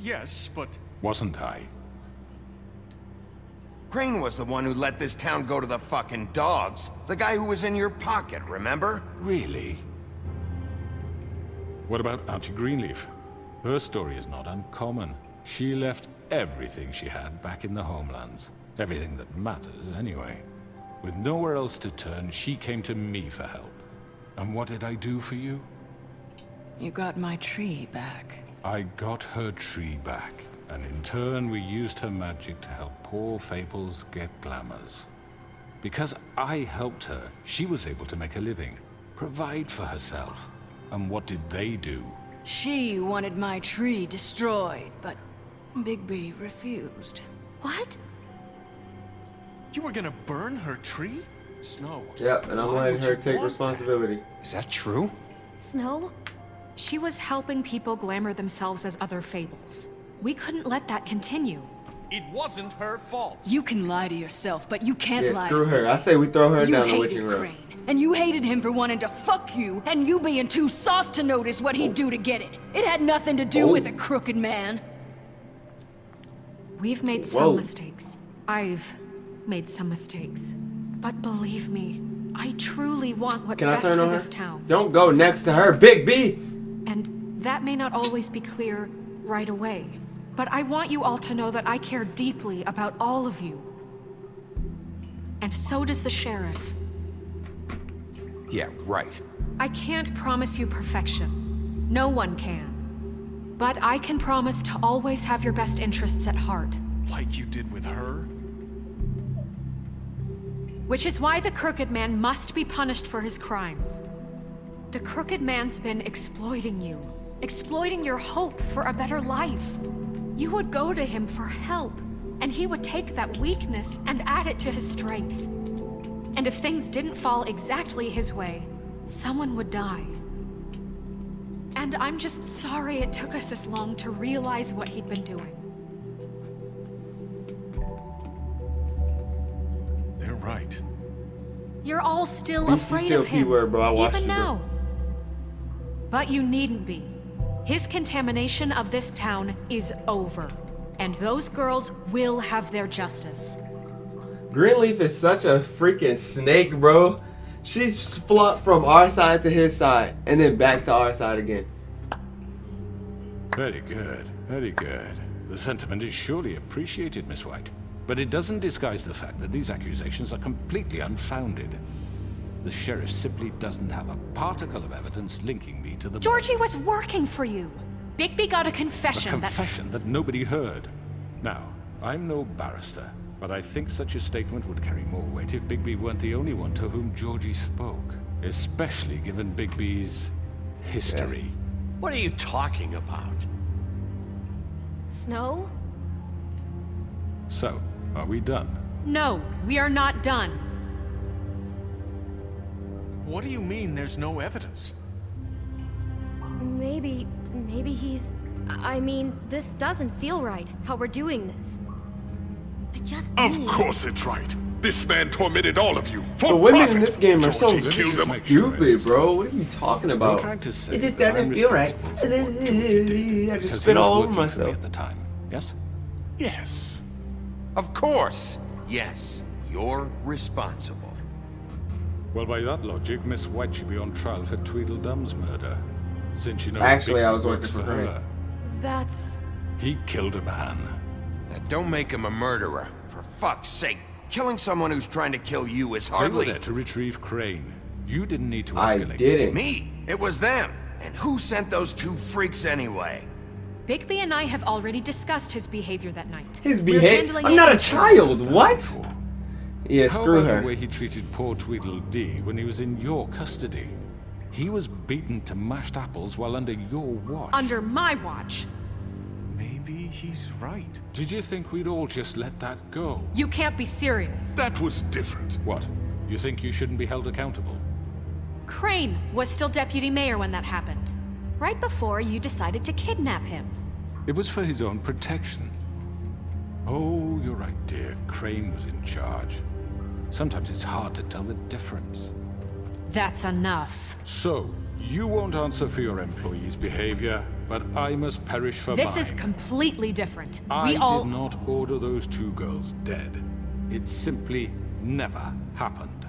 Yes, but... Wasn't I? Crane was the one who let this town go to the fucking dogs. The guy who was in your pocket, remember? Really? What about Auntie Greenleaf? Her story is not uncommon. She left everything she had back in the homelands. Everything that matters, anyway. With nowhere else to turn, she came to me for help. And what did I do for you? You got my tree back. I got her tree back, and in turn we used her magic to help poor Fables get glamours. Because I helped her, she was able to make a living, provide for herself. And what did they do? She wanted my tree destroyed, but Bigby refused. What? You were gonna burn her tree? Snow. Yep, and I'm letting her take responsibility. Is that true? Snow? She was helping people glamour themselves as other fables. We couldn't let that continue. It wasn't her fault. You can lie to yourself, but you can't Yeah, lie screw to her. I say we throw her You down the hated witching road. Crane, and you hated him for wanting to fuck you, and you being too soft to notice what he'd do to get it. It had nothing to do with a crooked man. We've made some Whoa. mistakes. I've made some mistakes. But believe me, I truly want what's Can I best turn for on this her? town. Don't go next to her, Big B! And that may not always be clear right away. But I want you all to know that I care deeply about all of you. And so does the sheriff. Yeah, right. I can't promise you perfection. No one can. But I can promise to always have your best interests at heart. Like you did with her? Which is why the Crooked Man must be punished for his crimes. The Crooked Man's been exploiting you. Exploiting your hope for a better life. You would go to him for help, and he would take that weakness and add it to his strength. And if things didn't fall exactly his way, someone would die. And I'm just sorry it took us this long to realize what he'd been doing. They're right. You're all still BC afraid still of him, P-word, bro. I watched even you, bro. now. But you needn't be. His contamination of this town is over, and those girls will have their justice. Greenleaf is such a freaking snake, bro. She's flopped from our side to his side, and then back to our side again. Very good, very good. The sentiment is surely appreciated, Miss White. But it doesn't disguise the fact that these accusations are completely unfounded. The sheriff simply doesn't have a particle of evidence linking me to the... Georgie was working for you. Bigby got a confession A confession that nobody heard. Now, I'm no barrister, but I think such a statement would carry more weight if Bigby weren't the only one to whom Georgie spoke. Especially given Bigby's history. What are you talking about? Snow? So, are we done? No, we are not done. What do you mean there's no evidence? Maybe he's... I mean, this doesn't feel right, how we're doing this. I just Of need... course it's right. This man tormented all of you for The women profit. in this game are so Georgie killed them. stupid, bro. What are you talking about? You're trying to say It just that doesn't I'm feel right. responsible for what Georgie did I because just he spit was all over working for me myself. at the time, yes? Yes. Of course. Yes, you're responsible. Well, by that logic, Miss White should be on trial for Tweedledum's murder. Since you know Actually, I was Bigby working works for for Crane. her. That's... He killed a man. Now, don't make him a murderer. For fuck's sake. Killing someone who's trying to kill you is They were hardly... there to retrieve Crane. You didn't need to I escalate. didn't. Me. It was them. And who sent those two freaks anyway? Bigby and I have already discussed his behavior that night. His We're behavior? handling I'm it not a in- child. What? Yeah, How screw about her. the way he treated poor Tweedledee when he was in your custody? He was beaten to mashed apples while under your watch. Under my watch. Maybe he's right. Did you think we'd all just let that go? You can't be serious. That was different. What? You think you shouldn't be held accountable? Crane was still deputy mayor when that happened. Right before you decided to kidnap him. It was for his own protection. Oh, you're right, dear. Crane was in charge. Sometimes it's hard to tell the difference. That's enough. So, you won't answer for your employees' behavior, but I must perish for This mine. is completely different. I We all... did not order those two girls dead. It simply never happened.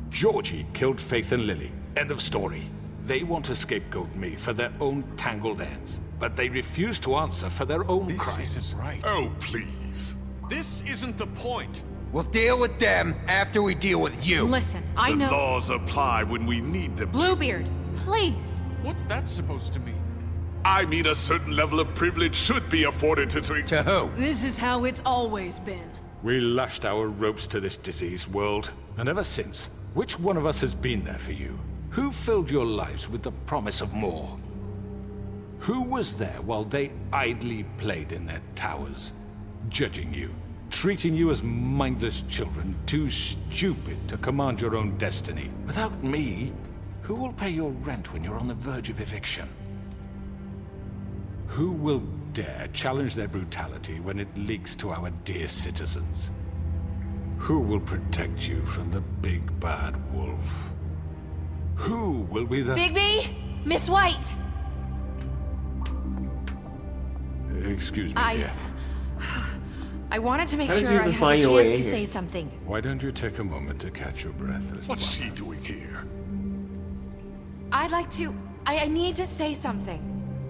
Georgie killed Faith and Lily. End of story. They want to scapegoat me for their own tangled ends, but they refuse to answer for their own This crimes. isn't right. Oh, please. This isn't the point. We'll deal with them after we deal with you. Listen, I The know... laws apply when we need them to. Bluebeard, please. What's that supposed to mean? I mean, a certain level of privilege should be afforded to... To who? This is how it's always been. We lashed our ropes to this diseased world, and ever since, which one of us has been there for you? Who filled your lives with the promise of more? Who was there while they idly played in their towers, judging you, treating you as mindless children, too stupid to command your own destiny? Without me, who will pay your rent when you're on the verge of eviction? Who will dare challenge their brutality when it leaks to our dear citizens? Who will protect you from the big bad wolf? Who will be the— Bigby? Miss White! Excuse me, dear. I wanted to make How did sure you I even had find the your way chance in to here? say something. Why don't you take a moment to catch your breath? What's she doing here? I'd like to... I need to say something.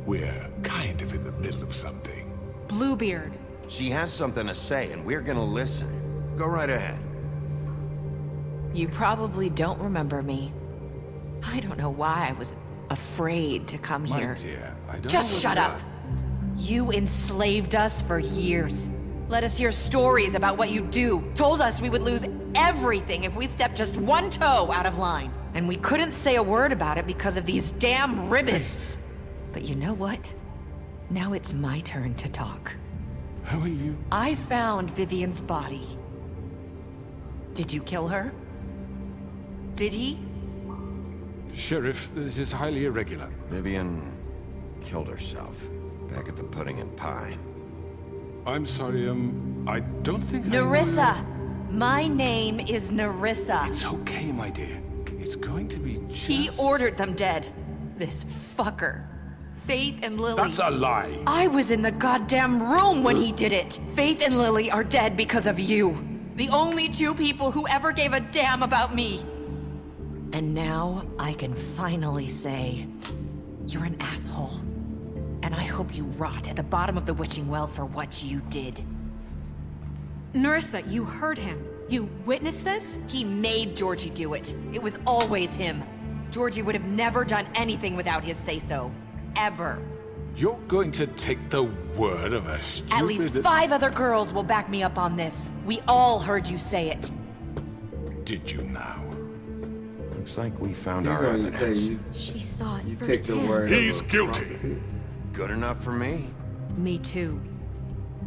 We're kind of in the middle of something. Bluebeard. She has something to say, and we're gonna listen. Go right ahead. You probably don't remember me. I don't know why I was afraid to come My here. dear, I don't Just know shut whether up. You enslaved us for years. Let us hear stories about what you do. Told us we would lose everything if we stepped just one toe out of line. And we couldn't say a word about it because of these damn ribbons. But you know what? Now it's my turn to talk. How are you? I found Vivian's body. Did you kill her? Did he? Sheriff, this is highly irregular. Vivian killed herself back at the Pudding and Pie. I'm sorry, I don't think Nerissa! My name is Nerissa. It's okay, my dear. It's going to be just... He ordered them dead. This fucker. Faith and Lily. That's a lie. I was in the goddamn room when he did it. Faith and Lily are dead because of you. The only two people who ever gave a damn about me. And now I can finally say, you're an asshole. And I hope you rot at the bottom of the witching well for what you did. Nerissa, you heard him. You witnessed this? He made Georgie do it. It was always him. Georgie would have never done anything without his say-so. Ever. You're going to take the word of a stupid... At least 5 other girls will back me up on this. We all heard you say it. Did you now? Looks like we found He's our going to say evidence. She saw it you take the firsthand. word. He's of a guilty. prostitute. Good enough for me. Me too.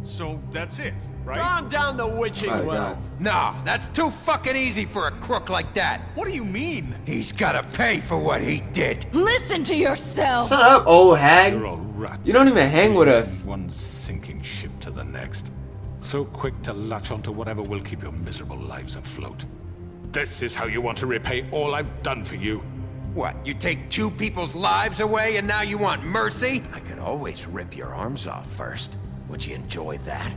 So that's it, right? Calm down the witching My well. God. Nah, that's too fucking easy for a crook like that. What do you mean? He's gotta pay for what he did. Listen to yourself! Shut up, old hag. You're all rats. You don't even hang with us. One sinking ship to the next. So quick to latch onto whatever will keep your miserable lives afloat. This is how you want to repay all I've done for you. What, you take 2 people's lives away and now you want mercy? I could always rip your arms off first. Would you enjoy that?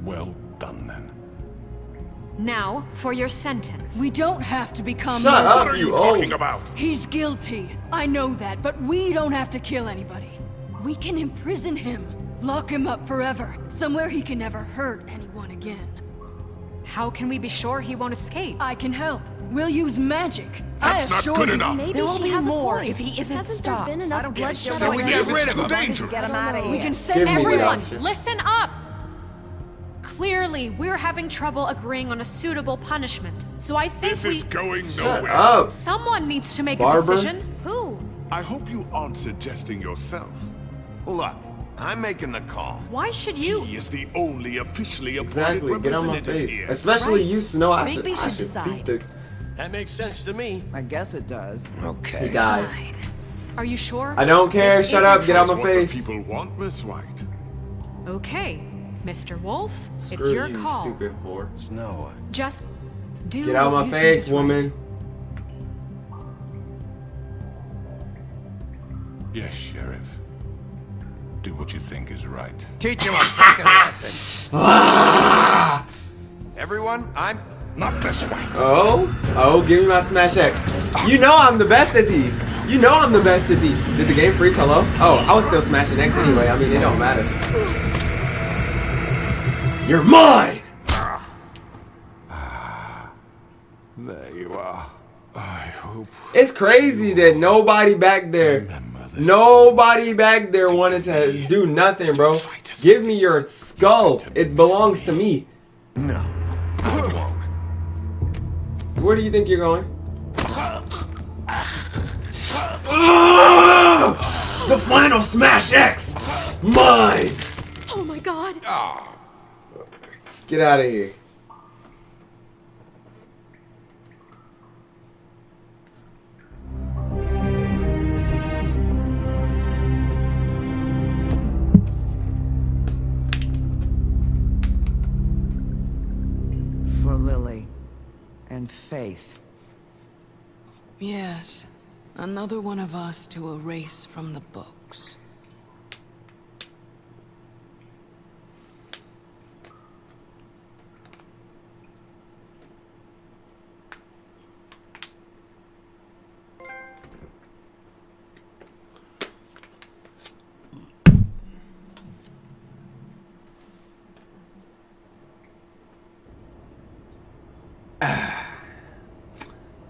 Well done, then. Now, for your sentence. We don't have to become Shut murderers. up, What are you you talking old. about? He's guilty. I know that, but we don't have to kill anybody. We can imprison him. Lock him up forever. Somewhere he can never hurt anyone again. How can we be sure he won't escape? I can help. We'll use magic. That's I not assure good you. enough. Maybe There will she be has more a point. if he isn't Hasn't stopped. there been I enough don't give a bloodshed shit So what we you get do. rid of him. As long as you get him out of We here. can set Give me the everyone. option. Listen up! Clearly, we're having trouble agreeing on a suitable punishment. So I think This is going Shut nowhere. up. someone needs to make Barber? a decision. Who? I hope you aren't suggesting yourself. Look, I'm making the call. Why should you? He is the only officially appointed Exactly, get on my representative face. here. Especially Right. you, Snow. I Bigby should should decide. beat the... That makes sense to me. I guess it does. He Okay. dies. Are you sure? I don't care. This Shut isn't up. Get out That's my what the face. people want, Miss White. Okay, Mr. Wolf, it's Screw your you, call. stupid whore. Snow. Just do Get out what my you think face, is right. woman. Yes, Sheriff. Do what you think is right. Teach him a fucking lesson. Ah! Everyone, I'm... Not this way. Oh, give me my Smash X. You know I'm the best at these. You know I'm the best at these. Did the game freeze? Hello? Oh, I was still smashing X anyway. I mean, it don't matter. You're mine! There you are. I hope... It's crazy that nobody back there, wanted to do nothing, bro. Give me your skull. It belongs to me. No, I won't. Where do you think you're going? The final Smash X! Mine! Oh my god! Get out of here. For Lily and Faith. Yes, another one of us to erase from the books.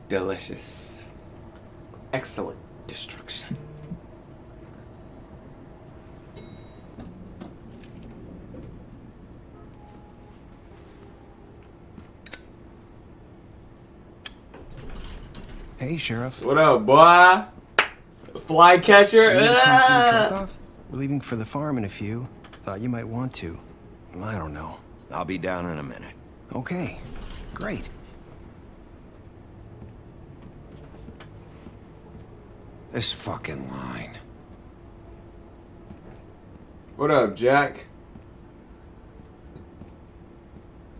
Delicious. Excellent destruction. Hey, Sheriff. What up, boy? Flycatcher? You need to come see the truck off? We're leaving for the farm in a few. Thought you might want to. I don't know. I'll be down in a minute. Okay. Great. This fucking line. What up, Jack?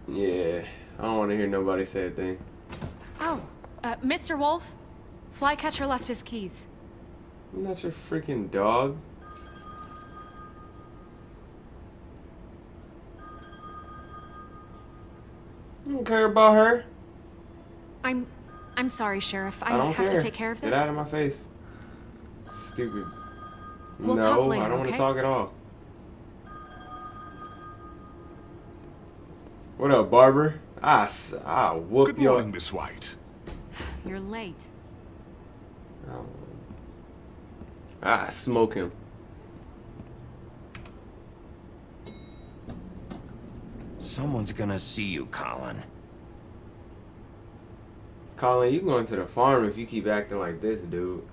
Yeah, I don't want to hear nobody say a thing. Oh, Mr. Wolf? Flycatcher left his keys. I'm not your freaking dog. You don't care about her. I'm sorry, Sheriff. I don't have care. to take care of this. Get out of my face. Stupid. We'll no, talk later, I don't want okay? to talk at all. What up, Barber? I'll whoop Good your... morning, Miss White. You're late. Smoke him. Someone's gonna see you, Colin. Colin, you going to the farm if you keep acting like this, dude.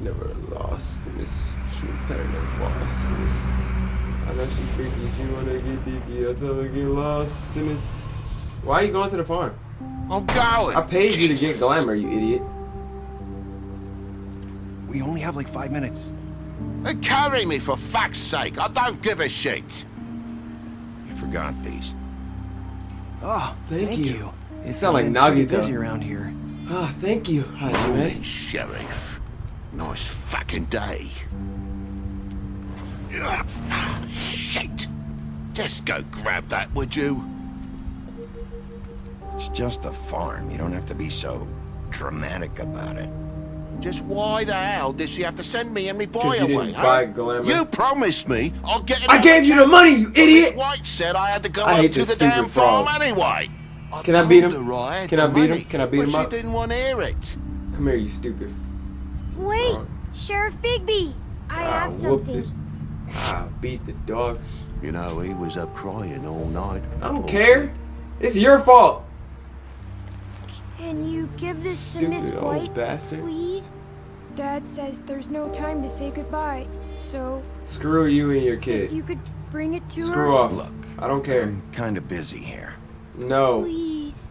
Never lost in this competitive boss. I know she freaky, she wanna get dicky. I tell her get lost in this. Why are you going to the farm? I'm going. I paid you to get glamour, you idiot. We only have like 5 minutes. Then carry me for fuck's sake. I don't give a shit. You forgot these. Oh, thank you. It sound like been Nagi pretty though. busy around here. Oh, thank you. Hi, man. Morning, Sheriff. Nice fucking day. Shit. Just go grab that, would you? It's just a farm. You don't have to be so dramatic about it. Just why the hell did she have to send me and me boy you away, didn't huh? buy glamour. You promised me I'll get it. I gave you the money, you idiot! Miss White said I had to go I up hate to this the damn stupid frog. farm anyway. Can I beat him? told her I had Can I the beat money, him? Can I beat him but up? she didn't want to hear it. Come here, you stupid. Wait, Sheriff Bigby, I have something. Beat the dog. You know, he was up crying all night. I don't care. It's your fault. Can you give this to Stupid Miss old White, bastard. please? Dad says there's no time to say goodbye, so Screw you and your kid. if you could bring it to her. Screw off. Look, I don't care. I'm kind of busy here. No. Please.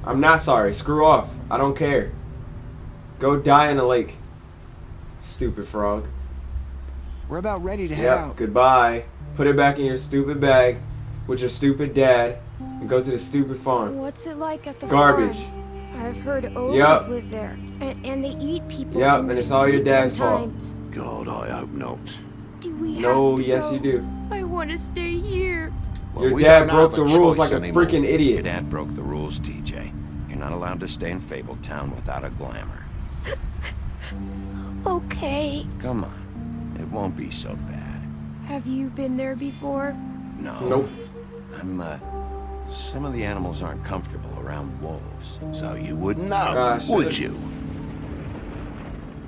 I'm not sorry. Screw off. I don't care. Go die in a lake. Stupid frog. We're about ready to head Yep, out. goodbye. Put it back in your stupid bag with your stupid dad and go to the stupid farm. What's it like at the Garbage. farm? I've heard ogres Yep. live there, and they eat people. Yep, in and their it's all your sleep dad's fault. sometimes. God, I hope not. Do we No, have to yes go? you do. I want to stay here. Your we dad don't broke have the a rules choice like a anymore. freaking idiot. Your dad broke the rules, TJ. You're not allowed to stay in Fabletown without a glamour. Okay. Come on. It won't be so bad. Have you been there before? No. Nope. Some of the animals aren't comfortable around wolves. So you wouldn't know, Gosh, would you?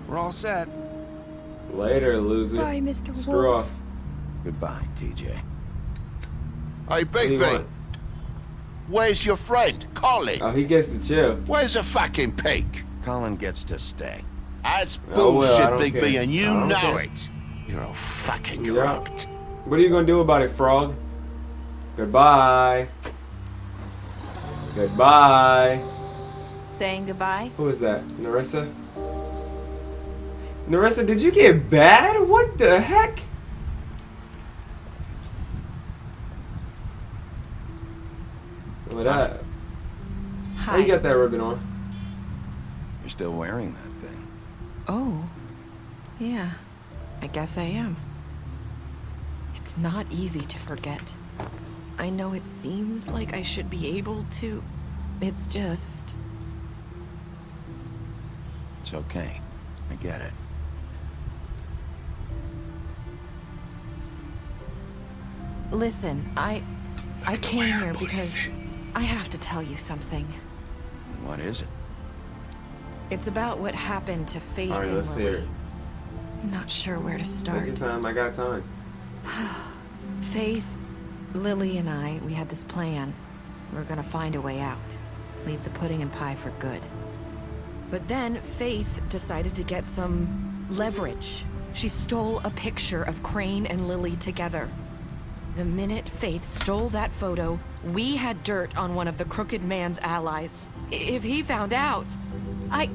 We're all set. Later, loser. Bye, Mr. Screw Wolf. off. Goodbye, TJ. Hey, What do Big you B. want? Where's your friend, Colin? Oh, he gets to chill. Where's the fucking pig? Colin gets to stay. That's Oh, well, I bullshit, don't Big care. B, and you I don't know care. it. You're all fucking Yeah. corrupt. What are you gonna do about it, frog? Goodbye. Goodbye. Saying goodbye? Who is that? Narissa? Narissa, did you get bad? What the heck? What up? How you got that ribbon on? You're still wearing that thing. Oh, yeah. I guess I am. It's not easy to forget. I know it seems like I should be able to. It's just... It's okay. I get it. Listen, I came here because I have to tell you something. What is it? It's about what happened to Faith Alright, and let's hear Lily. it. I'm not sure where to Take start. your time, I got time. Faith, Lily, and I, we had this plan. We were gonna find a way out. Leave the pudding and pie for good. But then Faith decided to get some leverage. She stole a picture of Crane and Lily together. The minute Faith stole that photo, we had dirt on one of the Crooked Man's allies. If he found out, I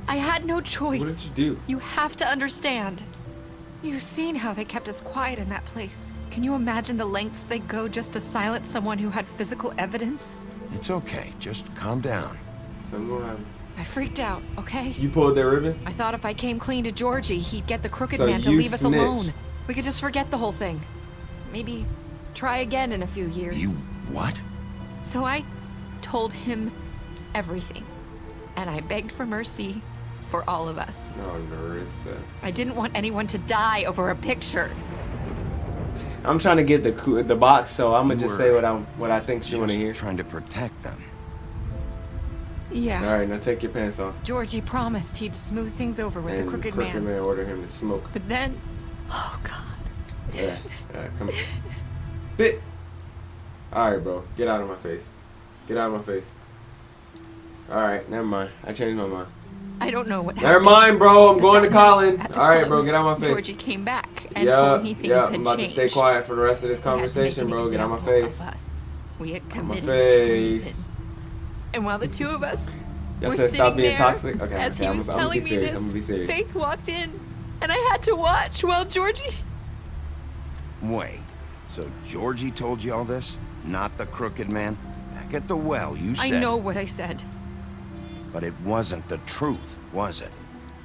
had no choice. What did you do? You have to understand. You've seen how they kept us quiet in that place. Can you imagine the lengths they go just to silence someone who had physical evidence? It's okay. Just calm down. Something gonna happen. I freaked out, okay? You pulled their ribbons? I thought if I came clean to Georgie, he'd get the Crooked So Man to you leave us snitched. alone. We could just forget the whole thing. Maybe try again in a few years. You what? So I told him everything. And I begged for mercy for all of us. No, Narissa. I didn't want anyone to die over a picture. I'm trying to get the box, so I'm gonna just say what I think she wanna hear. Trying to protect them. Yeah. All right, now take your pants off. Georgie promised he'd smooth things over with And the Crooked Man. ordered him to smoke. But then, oh God. Yeah, come on. Bit. All right, bro, get out of my face. Get out of my face. All right, never mind. I changed my mind. I don't know what happened. Never mind, bro. I'm But going to that night Colin. at the All right, club, bro, get out of my face. Georgie came back and told me things had I'm about changed. to stay quiet for the rest of this We had to make conversation, an bro. Get out my example face. of us. We had Out my committed face. treason. And while the two of us Y'all were said sitting stop being there, toxic? Okay, as okay, he I'm was gonna telling be me serious. this, I'm gonna be serious. Faith walked in, and I had to watch while Georgie... Wait. So Georgie told you all this? Not the Crooked Man? Back at the well, you said... I know what I said. But it wasn't the truth, was it?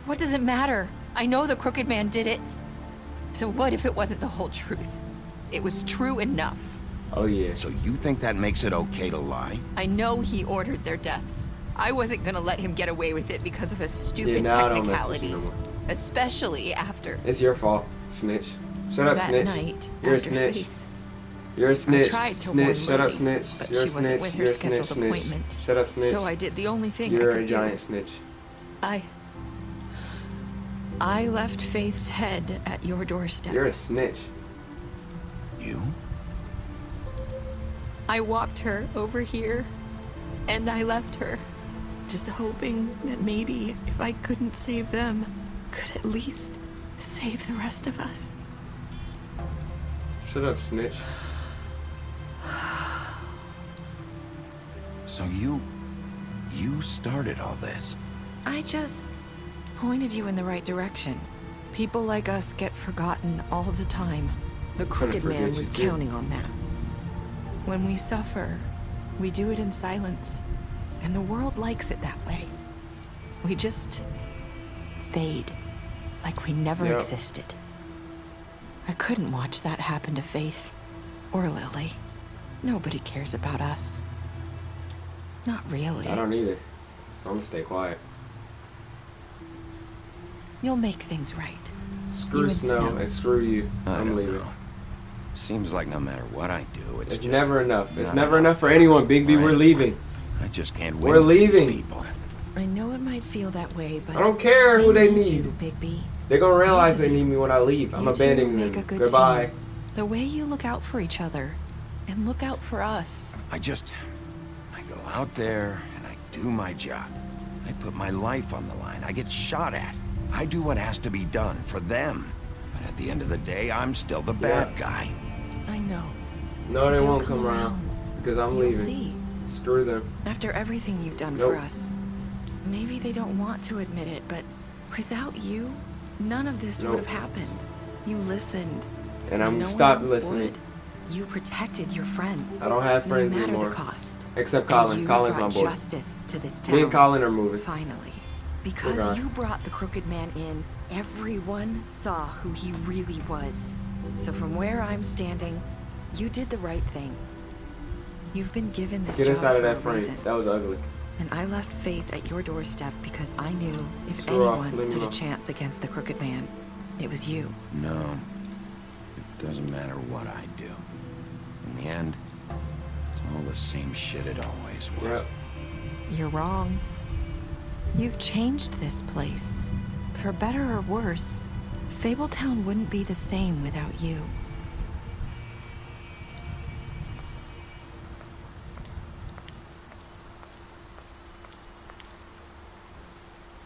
What does it matter? I know the Crooked Man did it. So what if it wasn't the whole truth? It was true enough. Oh, yeah. So you think that makes it okay to lie? I know he ordered their deaths. I wasn't gonna let him get away with it because of a stupid now I don't mess with you technicality. no more. Especially after It's your fault, snitch. Shut up, that snitch. night You're a after snitch. Faith. You're a snitch. I tried to Snitch. warn Shut up, Lily, snitch. but You're a she wasn't snitch. with her You're a scheduled snitch. Snitch. appointment. Shut up, snitch. So I did the only thing You're I a could giant do. snitch. I left Faith's head at your doorstep. You're a snitch. You? I walked her over here, and I left her, just hoping that maybe if I couldn't save them, could at least save the rest of us. Shut up, snitch. So you started all this? I just pointed you in the right direction. People like us get forgotten all the time. The Crooked Man was counting on that. When we suffer, we do it in silence, and the world likes it that way. We just fade, like we never existed. I couldn't watch that happen to Faith, or Lily. Nobody cares about us. Not really. I don't either. So I'm gonna stay quiet. You'll make things right. Screw Snow and screw you. I'm leaving. Seems like no matter what I do, it's just never enough. It's never enough for anyone, Bigby. We're leaving. I just can't win. We're leaving. People. I know it might feel that way, but I don't care who they need. Bigby. They're gonna realize they need me when I leave. I'm abandoning them. Goodbye. Team. The way you look out for each other, and look out for us. I go out there and I do my job. I put my life on the line. I get shot at. I do what has to be done for them. But at the end of the day, I'm still the bad guy. I know. No, they won't come around because I'm leaving. See. Screw them. After everything you've done for us, maybe they don't want to admit it, but without you, none of this would have happened. You listened. And I'm stopped listening. You protected your friends. I don't have friends no matter anymore. The cost. Except Colin. Colin's my boy. Justice to this town. Me and Colin are moving. Finally. Because you brought the Crooked Man in, everyone saw who he really was. So from where I'm standing, you did the right thing. You've been given this job. Get us out of for that a frame. reason. That was ugly. And I left Faith at your doorstep because I knew if anyone stood a chance against the Crooked Man, it was you. No. It doesn't matter what I do. In the end, it's all the same shit it always was. Yep. You're wrong. You've changed this place. For better or worse, Fabletown wouldn't be the same without you.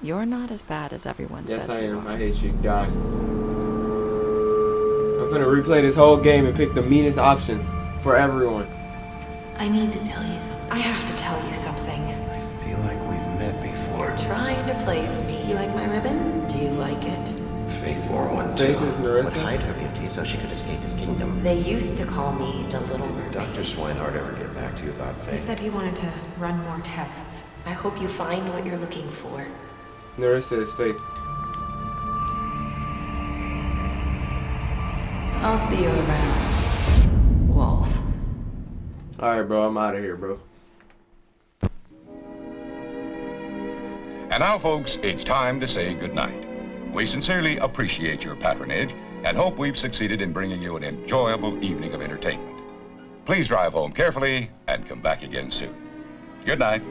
You're not as bad as everyone says. Yes, I am. I hate you. Die. I'm finna replay this whole game and pick the meanest options for everyone. I need to tell you something. I have to tell you something. I feel like we've met before. You're trying to place me. You like my ribbon? Do you like it? Faith wore one too. Faith is Narissa? Would hide her beauty so she could escape his kingdom. They used to call me the Little Mermaid. Did Dr. Swinehart ever get back to you about Faith? He said he wanted to run more tests. I hope you find what you're looking for. Narissa is Faith. I'll see you around, Wolf. Alright, bro. I'm out of here, bro. And now, folks, it's time to say goodnight. We sincerely appreciate your patronage and hope we've succeeded in bringing you an enjoyable evening of entertainment. Please drive home carefully and come back again soon. Good night.